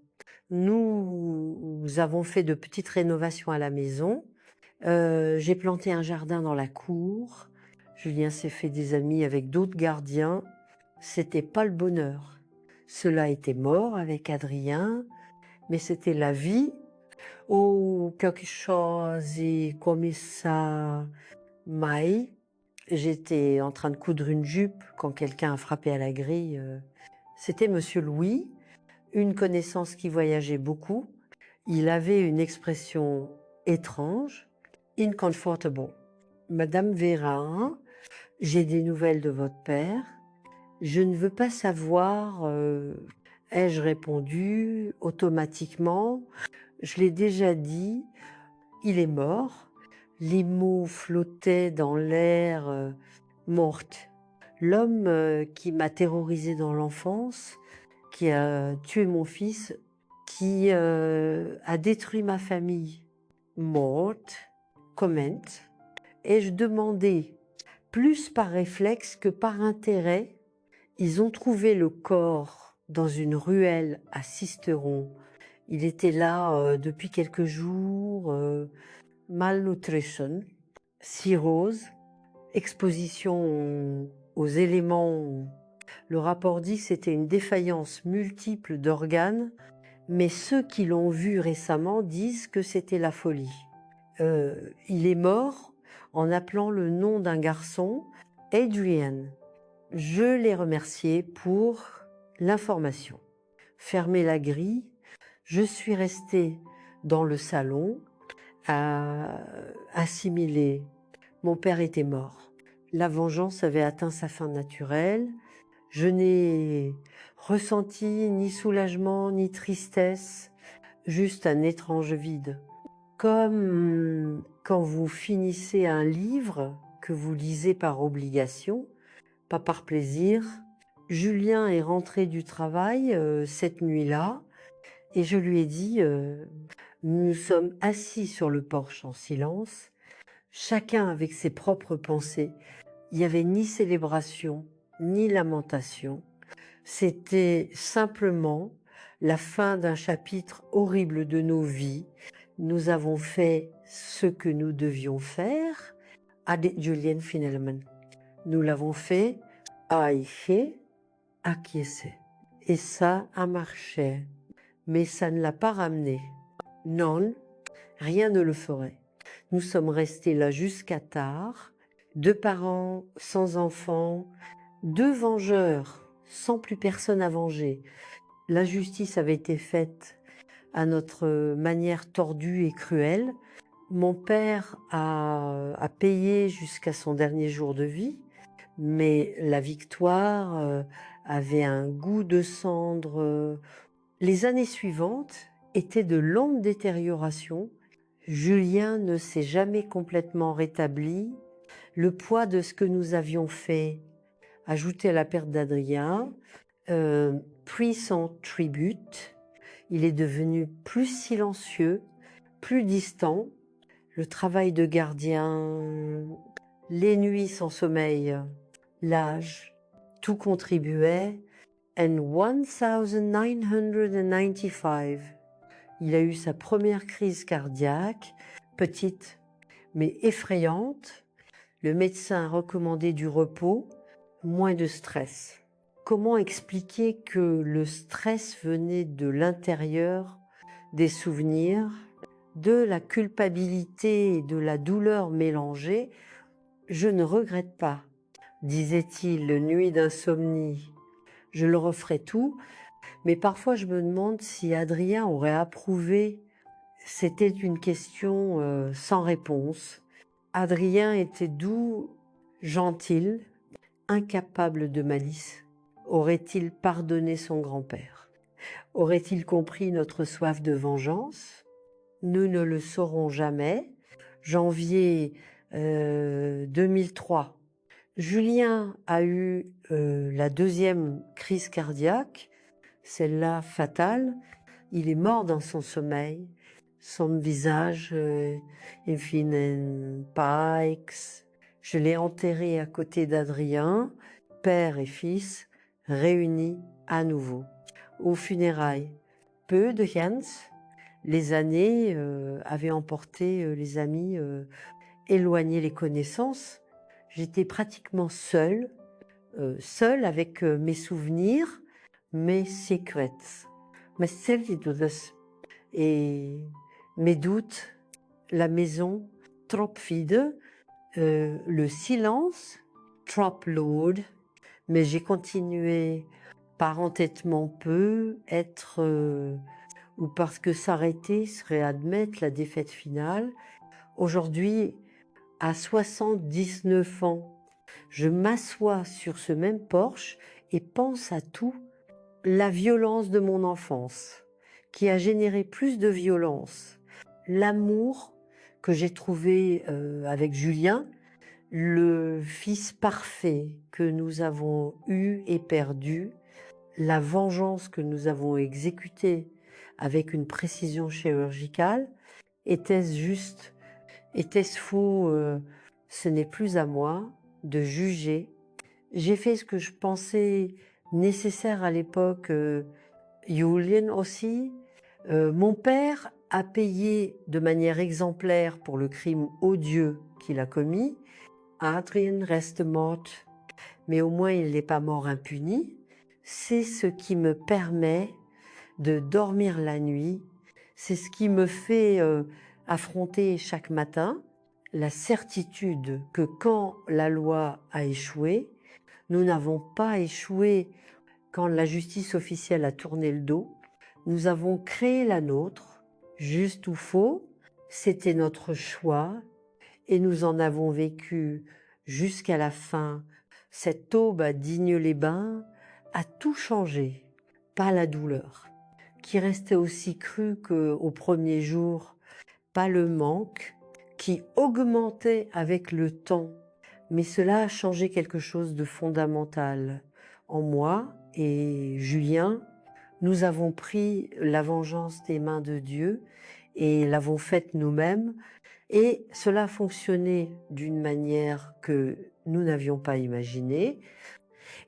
Nous avons fait de petites rénovations à la maison. J'ai planté un jardin dans la cour. Julien s'est fait des amis avec d'autres gardiens. C'était pas le bonheur. Cela était mort avec Adrien, mais c'était la vie. Oh, quelque chose est comme ça. Maï. J'étais en train de coudre une jupe quand quelqu'un a frappé à la grille. C'était Monsieur Louis, une connaissance qui voyageait beaucoup. Il avait une expression étrange, incomfortable. Madame Vérin, j'ai des nouvelles de votre père. Je ne veux pas savoir, ai-je répondu automatiquement. Je l'ai déjà dit, il est mort. Les mots flottaient dans l'air, morte. L'homme qui m'a terrorisée dans l'enfance, qui a tué mon fils, qui a détruit ma famille, morte, comment. Et je demandais, plus par réflexe que par intérêt, ils ont trouvé le corps dans une ruelle à Sisteron. Il était là depuis quelques jours, malnutrition, cirrhose, exposition aux éléments. Le rapport dit que c'était une défaillance multiple d'organes, mais ceux qui l'ont vu récemment disent que c'était la folie. Il est mort en appelant le nom d'un garçon, Adrian. Je l'ai remercié pour l'information. Fermé la grille, je suis restée dans le salon à assimiler. Mon père était mort. La vengeance avait atteint sa fin naturelle. Je n'ai ressenti ni soulagement ni tristesse, juste un étrange vide. Comme quand vous finissez un livre que vous lisez par obligation, pas par plaisir. Julien est rentré du travail cette nuit-là et je lui ai dit, nous sommes assis sur le porche en silence, chacun avec ses propres pensées. Il n'y avait ni célébration, ni lamentation. C'était simplement la fin d'un chapitre horrible de nos vies. Nous avons fait ce que nous devions faire. Hade Julien finalement. Nous l'avons fait, Aïché acquiescé. Et ça a marché. Mais ça ne l'a pas ramené. Non, rien ne le ferait. Nous sommes restés là jusqu'à tard, 2 parents sans enfants, 2 vengeurs sans plus personne à venger. La justice avait été faite à notre manière tordue et cruelle. Mon père a payé jusqu'à son dernier jour de vie, mais la victoire avait un goût de cendre. Les années suivantes étaient de longue détérioration. Julien ne s'est jamais complètement rétabli. Le poids de ce que nous avions fait, ajouté à la perte d'Adrien, prit son tribut. Il est devenu plus silencieux, plus distant. le travail de gardien, les nuits sans sommeil, l'âge, tout contribuait. And 1995, il a eu sa première crise cardiaque, petite mais effrayante. Le médecin a recommandé du repos, moins de stress. Comment expliquer que le stress venait de l'intérieur, des souvenirs, de la culpabilité et de la douleur mélangée? Je ne regrette pas, disait-il, nuit d'insomnie. Je le referai tout, mais parfois je me demande si Adrien aurait approuvé. C'était une question sans réponse. Adrien était doux, gentil, incapable de malice. Aurait-il pardonné son grand-père? Aurait-il compris notre soif de vengeance? Nous ne le saurons jamais. Janvier 2003. Julien a eu la deuxième crise cardiaque, celle-là fatale. Il est mort dans son sommeil. Son visage in pikes. Je l'ai enterré à côté d'Adrien, père et fils, réunis à nouveau. Aux funérailles, peu de Jens. Les années avaient emporté les amis, éloigné les connaissances. J'étais pratiquement seule avec mes souvenirs, mes secrets, mes certitudes et mes doutes, la maison, trop vide, le silence, trop lourd, mais j'ai continué par entêtement peu, ou parce que s'arrêter serait admettre la défaite finale. Aujourd'hui, à 79 ans, je m'assois sur ce même porche et pense à tout, la violence de mon enfance, qui a généré plus de violence, l'amour que j'ai trouvé avec Julien, le fils parfait que nous avons eu et perdu, la vengeance que nous avons exécutée avec une précision chirurgicale. Était-ce juste? Était-ce faux? Ce n'est plus à moi de juger. J'ai fait ce que je pensais nécessaire à l'époque, Julien aussi. Mon père a payé de manière exemplaire pour le crime odieux qu'il a commis. Adrien reste mort, mais au moins il n'est pas mort impuni. C'est ce qui me permet de dormir la nuit. C'est ce qui me fait affronter chaque matin la certitude que quand la loi a échoué, nous n'avons pas échoué quand la justice officielle a tourné le dos. Nous avons créé la nôtre, juste ou faux, c'était notre choix et nous en avons vécu jusqu'à la fin. Cette aube à Digne-les-Bains a tout changé, pas la douleur, qui restait aussi crue qu'au premier jour, pas le manque, qui augmentait avec le temps, mais cela a changé quelque chose de fondamental en moi et Julien. Nous avons pris la vengeance des mains de Dieu et l'avons faite nous-mêmes, et cela a fonctionné d'une manière que nous n'avions pas imaginée.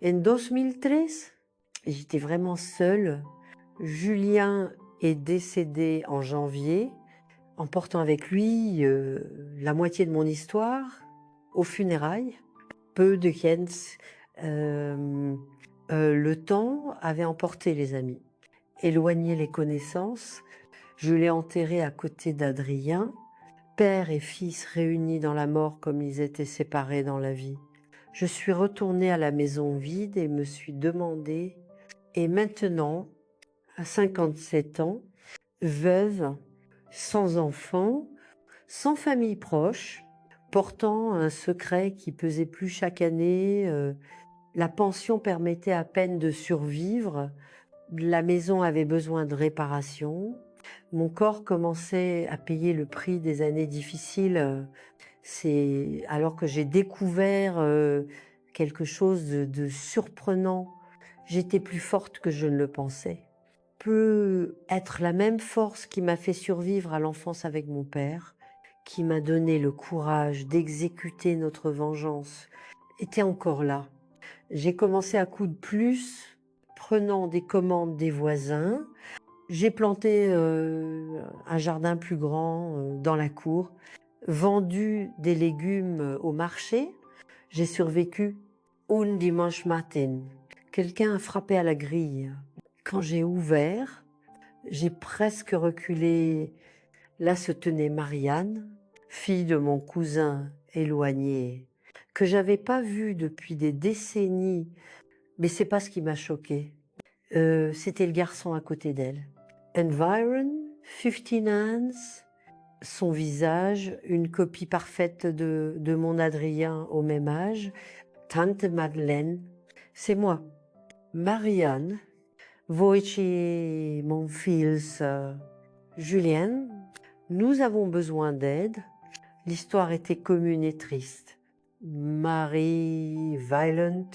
En 2013, j'étais vraiment seule. Julien est décédé en janvier, emportant avec lui la moitié de mon histoire aux funérailles. Peu de Jens. Le temps avait emporté les amis, éloigné les connaissances. Je l'ai enterré à côté d'Adrien, père et fils réunis dans la mort comme ils étaient séparés dans la vie. Je suis retournée à la maison vide et me suis demandé, et maintenant, à 57 ans, veuve, sans enfant, sans famille proche, portant un secret qui pesait plus chaque année, la pension permettait à peine de survivre, la maison avait besoin de réparation, mon corps commençait à payer le prix des années difficiles. C'est alors que j'ai découvert quelque chose de surprenant. J'étais plus forte que je ne le pensais. Peut être la même force qui m'a fait survivre à l'enfance avec mon père, qui m'a donné le courage d'exécuter notre vengeance était encore là. J'ai commencé à coudre plus, prenant des commandes des voisins. J'ai planté un jardin plus grand dans la cour, vendu des légumes au marché. J'ai survécu un dimanche matin. Quelqu'un a frappé à la grille. Quand j'ai ouvert, j'ai presque reculé. Là se tenait Marianne, fille de mon cousin éloigné, que j'avais pas vu depuis des décennies, mais c'est pas ce qui m'a choqué. C'était le garçon à côté d'elle. Environ, 15 ans, son visage, une copie parfaite de mon Adrien au même âge. Tante Madeleine, c'est moi. Marianne, voici mon fils Julien. Nous avons besoin d'aide. L'histoire était commune et triste. Marie, violent,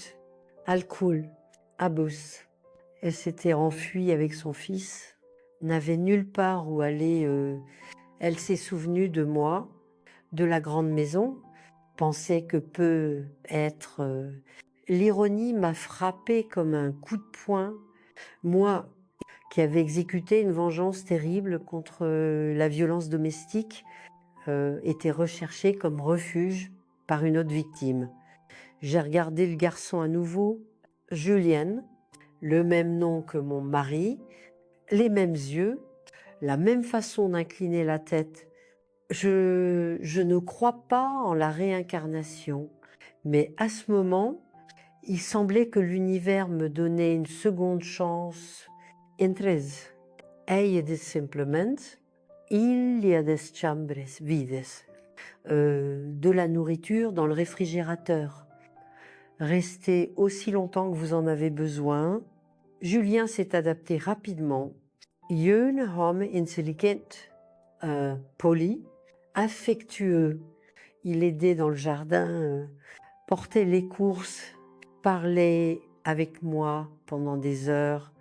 alcool, abus. Elle s'était enfuie avec son fils, n'avait nulle part où aller. Elle s'est souvenue de moi, de la grande maison, pensait que peut être. L'ironie m'a frappée comme un coup de poing. Moi, qui avait exécuté une vengeance terrible contre la violence domestique, était recherchée comme refuge par une autre victime. J'ai regardé le garçon à nouveau, Julien, le même nom que mon mari, les mêmes yeux, la même façon d'incliner la tête. Je ne crois pas en la réincarnation, mais à ce moment, il semblait que l'univers me donnait une seconde chance. Entres, ella simplement, il y a des chambres vides. De la nourriture dans le réfrigérateur. Restez aussi longtemps que vous en avez besoin. Julien s'est adapté rapidement. Jeune homme intelligent, poli, affectueux. Il aidait dans le jardin, portait les courses, parlait avec moi pendant des heures.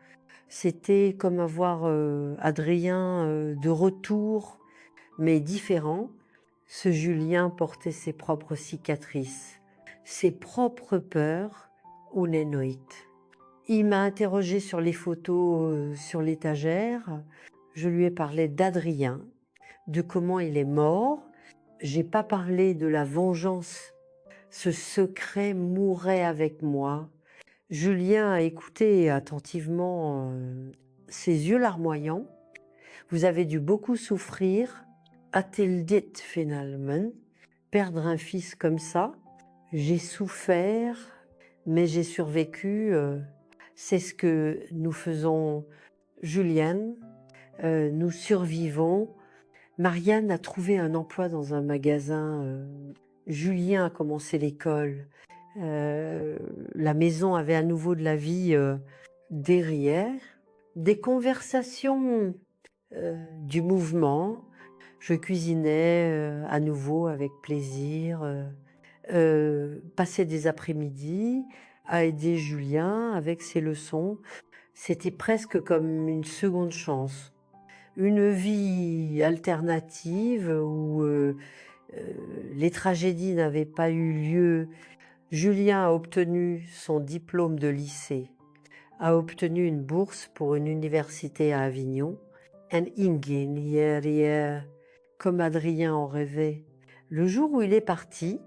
C'était comme avoir Adrien de retour, mais différent. Ce Julien portait ses propres cicatrices, ses propres peurs, unenoit. Il m'a interrogé sur les photos sur l'étagère. Je lui ai parlé d'Adrien, de comment il est mort. J'ai pas parlé de la vengeance. Ce secret mourait avec moi. Julien a écouté attentivement, ses yeux larmoyants. Vous avez dû beaucoup souffrir. A-t-il dit finalement, perdre un fils comme ça? J'ai souffert, mais j'ai survécu. C'est ce que nous faisons, Julien. Nous survivons. Marianne a trouvé un emploi dans un magasin. Julien a commencé l'école. La maison avait à nouveau de la vie derrière. Des conversations, du mouvement. Je cuisinais à nouveau avec plaisir, passais des après-midi à aider Julien avec ses leçons. C'était presque comme une seconde chance. Une vie alternative où les tragédies n'avaient pas eu lieu. Julien a obtenu son diplôme de lycée, a obtenu une bourse pour une université à Avignon. Un ingénieur, comme Adrien en rêvait. Le jour où il est parti,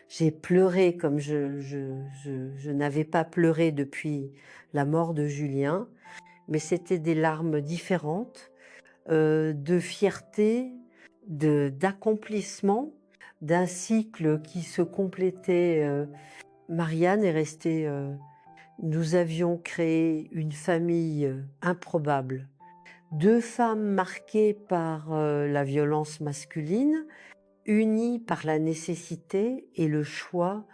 j'ai pleuré comme je n'avais pas pleuré depuis la mort de Julien, mais c'était des larmes différentes, de fierté, d'accomplissement, d'un cycle qui se complétait. Marianne est restée. Nous avions créé une famille improbable. 2 femmes marquées par la violence masculine, unies par la nécessité et le choix.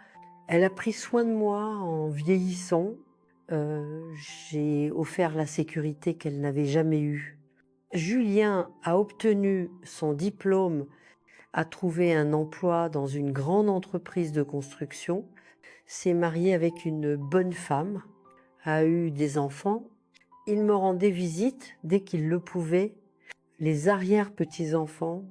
Elle a pris soin de moi en vieillissant. J'ai offert la sécurité qu'elle n'avait jamais eue. Julien a obtenu son diplôme, a trouvé un emploi dans une grande entreprise de construction, s'est marié avec une bonne femme, a eu des enfants. Il me rendait visite dès qu'il le pouvait. Les arrière-petits-enfants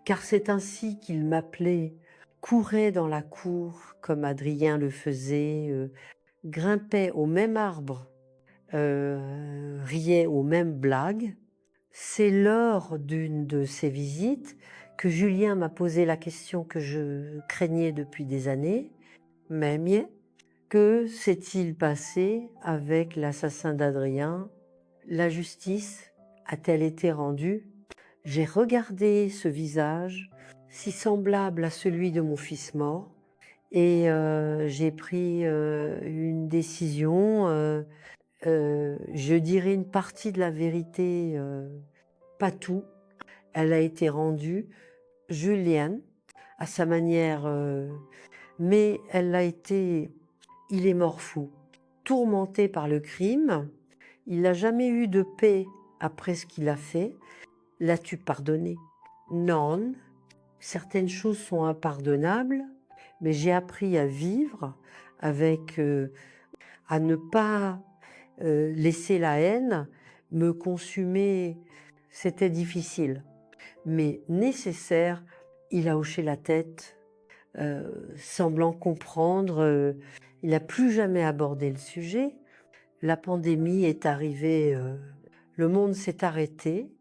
car c'est ainsi qu'il m'appelait, courait dans la cour comme Adrien le faisait, grimpait au même arbre, riait aux mêmes blagues. C'est lors d'une de ces visites que Julien m'a posé la question que je craignais depuis des années. Mamie, que s'est-il passé avec l'assassin d'Adrien? La justice a-t-elle été rendue? J'ai regardé ce visage, si semblable à celui de mon fils mort, et j'ai pris une décision, je dirais une partie de la vérité, pas tout. Elle a été rendue. Julien, à sa manière, mais elle a été, il est mort fou, tourmenté par le crime. Il n'a jamais eu de paix après ce qu'il a fait. L'as-tu pardonné? Non. Certaines choses sont impardonnables, mais j'ai appris à vivre avec, à ne pas laisser la haine me consumer. C'était difficile, mais nécessaire. Il a hoché la tête, semblant comprendre. Il n'a plus jamais abordé le sujet. La pandémie est arrivée, le monde s'est arrêté.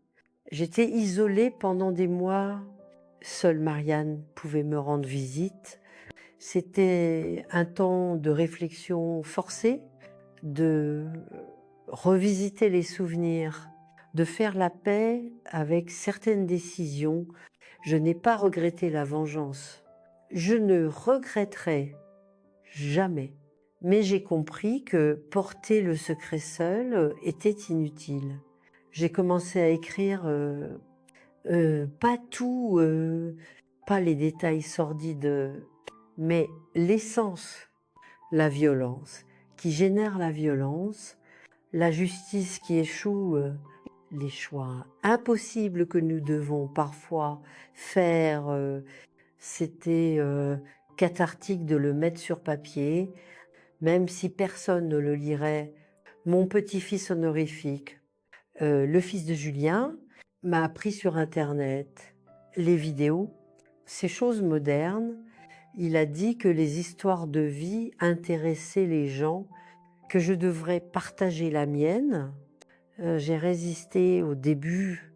J'étais isolée pendant des mois. Seule Marianne pouvait me rendre visite. C'était un temps de réflexion forcée, de revisiter les souvenirs, de faire la paix avec certaines décisions. Je n'ai pas regretté la vengeance. Je ne regretterai jamais. Mais j'ai compris que porter le secret seul était inutile. J'ai commencé à écrire, pas tout, pas les détails sordides, mais l'essence, la violence, qui génère la violence, la justice qui échoue, les choix impossibles que nous devons parfois faire. C'était cathartique de le mettre sur papier, même si personne ne le lirait. Mon petit-fils honorifique, le fils de Julien, m'a appris sur Internet les vidéos, ces choses modernes. Il a dit que les histoires de vie intéressaient les gens, que je devrais partager la mienne. J'ai résisté au début.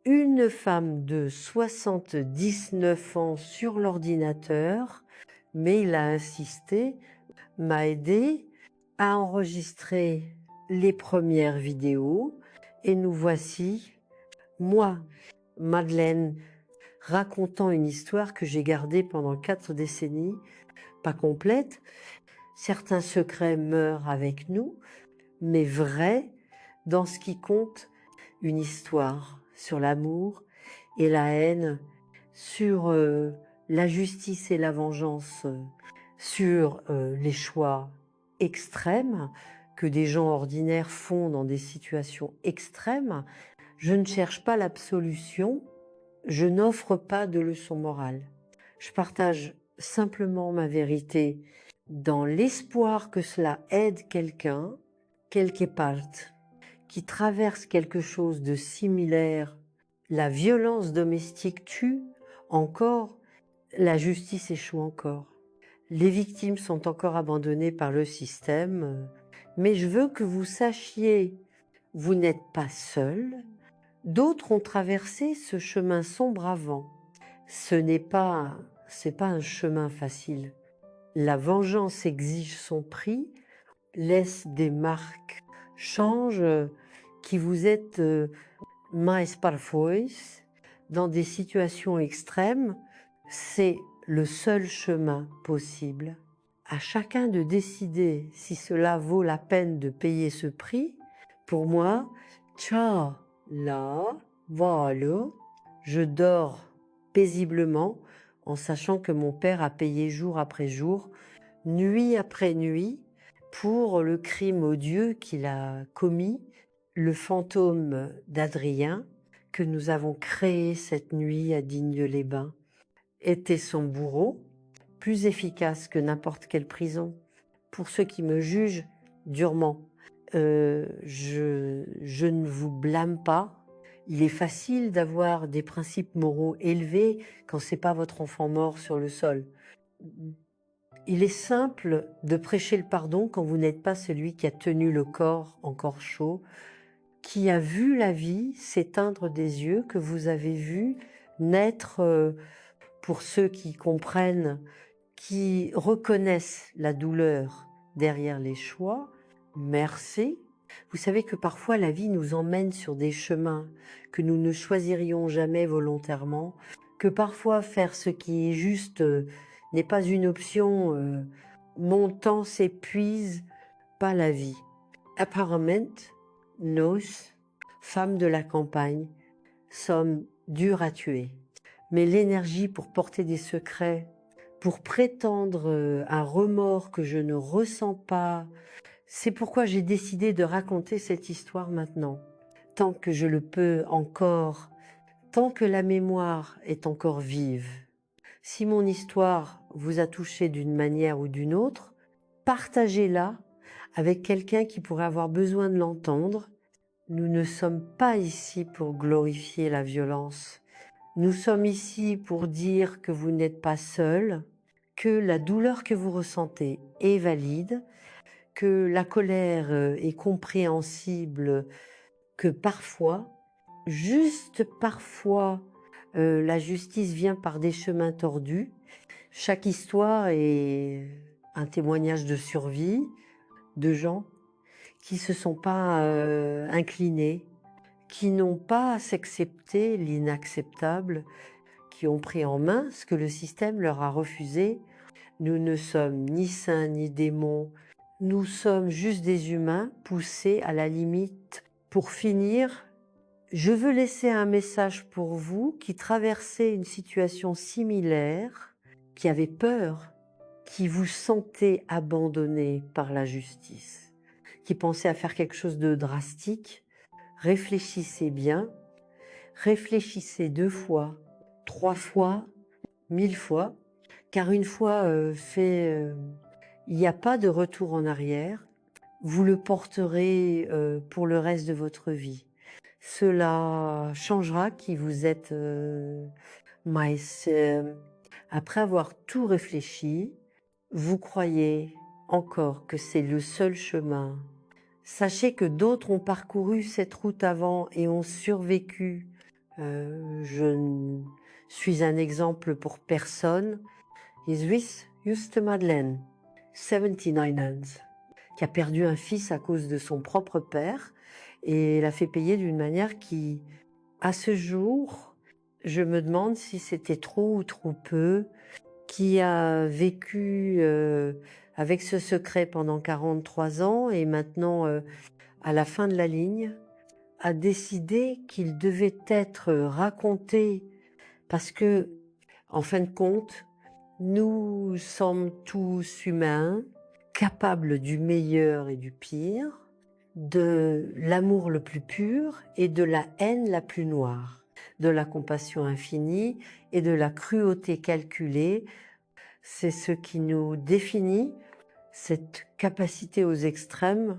Une femme de 79 ans sur l'ordinateur, mais il a insisté, m'a aidé à enregistrer les premières vidéos. Et nous voici, moi, Madeleine, racontant une histoire que j'ai gardée pendant 4 décennies, pas complète. Certains secrets meurent avec nous, mais vrais dans ce qui compte, une histoire sur l'amour et la haine, sur la justice et la vengeance, sur les choix extrêmes que des gens ordinaires font dans des situations extrêmes. Je ne cherche pas l'absolution, je n'offre pas de leçon morale. Je partage simplement ma vérité dans l'espoir que cela aide quelqu'un, quelque part, qui traverse quelque chose de similaire. La violence domestique tue encore, la justice échoue encore. Les victimes sont encore abandonnées par le système, mais je veux que vous sachiez, vous n'êtes pas seul. D'autres ont traversé ce chemin sombre avant. C'est pas un chemin facile. La vengeance exige son prix, laisse des marques, change qui vous êtes mais parfois dans des situations extrêmes. C'est le seul chemin possible. À chacun de décider si cela vaut la peine de payer ce prix. Pour moi, ciao, là, voilà, je dors paisiblement en sachant que mon père a payé jour après jour, nuit après nuit, pour le crime odieux qu'il a commis, le fantôme d'Adrien que nous avons créé cette nuit à Digne-les-Bains était son bourreau, plus efficace que n'importe quelle prison. Pour ceux qui me jugent durement, je ne vous blâme pas, Il est facile d'avoir des principes moraux élevés quand c'est pas votre enfant mort sur le sol. Il est simple de prêcher le pardon quand vous n'êtes pas celui qui a tenu le corps encore chaud, qui a vu la vie s'éteindre des yeux, que vous avez vu naître, pour ceux qui comprennent, qui reconnaissent la douleur derrière les choix. Merci. Vous savez que parfois la vie nous emmène sur des chemins que nous ne choisirions jamais volontairement, que parfois faire ce qui est juste n'est pas une option. Mon temps s'épuise, pas la vie. Apparemment, nous, femmes de la campagne, sommes dures à tuer. Mais l'énergie pour porter des secrets, pour prétendre un remords que je ne ressens pas, c'est pourquoi j'ai décidé de raconter cette histoire maintenant. Tant que je le peux encore, tant que la mémoire est encore vive. Si mon histoire vous a touché d'une manière ou d'une autre, partagez-la avec quelqu'un qui pourrait avoir besoin de l'entendre. Nous ne sommes pas ici pour glorifier la violence. Nous sommes ici pour dire que vous n'êtes pas seul, que la douleur que vous ressentez est valide, que la colère est compréhensible, que parfois, juste parfois, la justice vient par des chemins tordus. Chaque histoire est un témoignage de survie de gens qui se sont pas inclinés, qui n'ont pas accepté l'inacceptable, qui ont pris en main ce que le système leur a refusé. Nous ne sommes ni saints ni démons, nous sommes juste des humains poussés à la limite. Pour finir, je veux laisser un message pour vous qui traversez une situation similaire, qui avez peur, qui vous sentez abandonné par la justice, qui pensez à faire quelque chose de drastique. Réfléchissez bien, réfléchissez 2 fois, 3 fois, 1000 fois, car une fois fait, il n'y a pas de retour en arrière. Vous le porterez pour le reste de votre vie. Cela changera qui vous êtes. Mais après avoir tout réfléchi, vous croyez encore que c'est le seul chemin. Sachez que d'autres ont parcouru cette route avant et ont survécu. Je suis un exemple pour personne. Is this Juste Madeleine, 79 ans, qui a perdu un fils à cause de son propre père et l'a fait payer d'une manière qui, à ce jour, je me demande si c'était trop ou trop peu, qui a vécu avec ce secret pendant 43 ans et maintenant, à la fin de la ligne, a décidé qu'il devait être raconté parce que, en fin de compte, nous sommes tous humains, capables du meilleur et du pire, de l'amour le plus pur et de la haine la plus noire, de la compassion infinie et de la cruauté calculée. C'est ce qui nous définit, cette capacité aux extrêmes.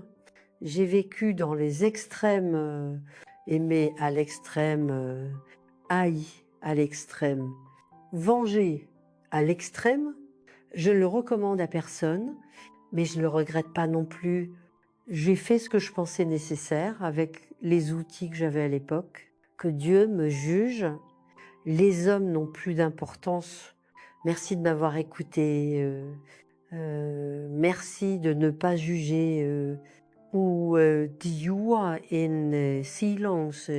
J'ai vécu dans les extrêmes, aimer à l'extrême, haï à l'extrême, venger à l'extrême. Je ne le recommande à personne, mais je ne le regrette pas non plus. J'ai fait ce que je pensais nécessaire avec les outils que j'avais à l'époque. Que Dieu me juge. Les hommes n'ont plus d'importance. Merci de m'avoir écouté. Merci de ne pas juger. Ou Dieu in silence.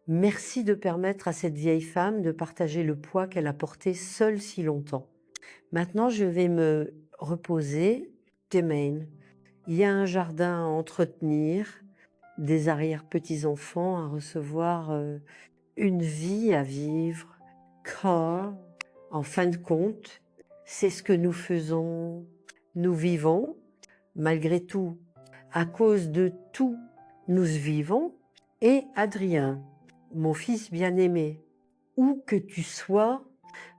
Merci de permettre à cette vieille femme de partager le poids qu'elle a porté seule si longtemps. Maintenant, je vais me reposer. Demain, il y a un jardin à entretenir, des arrière-petits-enfants à recevoir, une vie à vivre, car, en fin de compte, c'est ce que nous faisons. Nous vivons, malgré tout, à cause de tout, nous vivons. Et Adrien, mon fils bien-aimé, où que tu sois,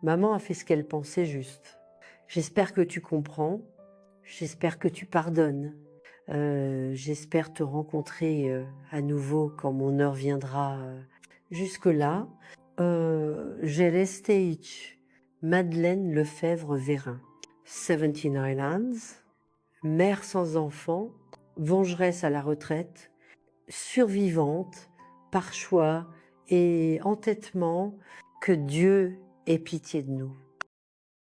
maman a fait ce qu'elle pensait juste. J'espère que tu comprends, j'espère que tu pardonnes. J'espère te rencontrer à nouveau quand mon heure viendra Jusque-là, j'ai Stage Madeleine Lefebvre-Vérin, 79 Islands, mère sans enfant, vengeresse à la retraite, survivante par choix et entêtement, que Dieu ait pitié de nous.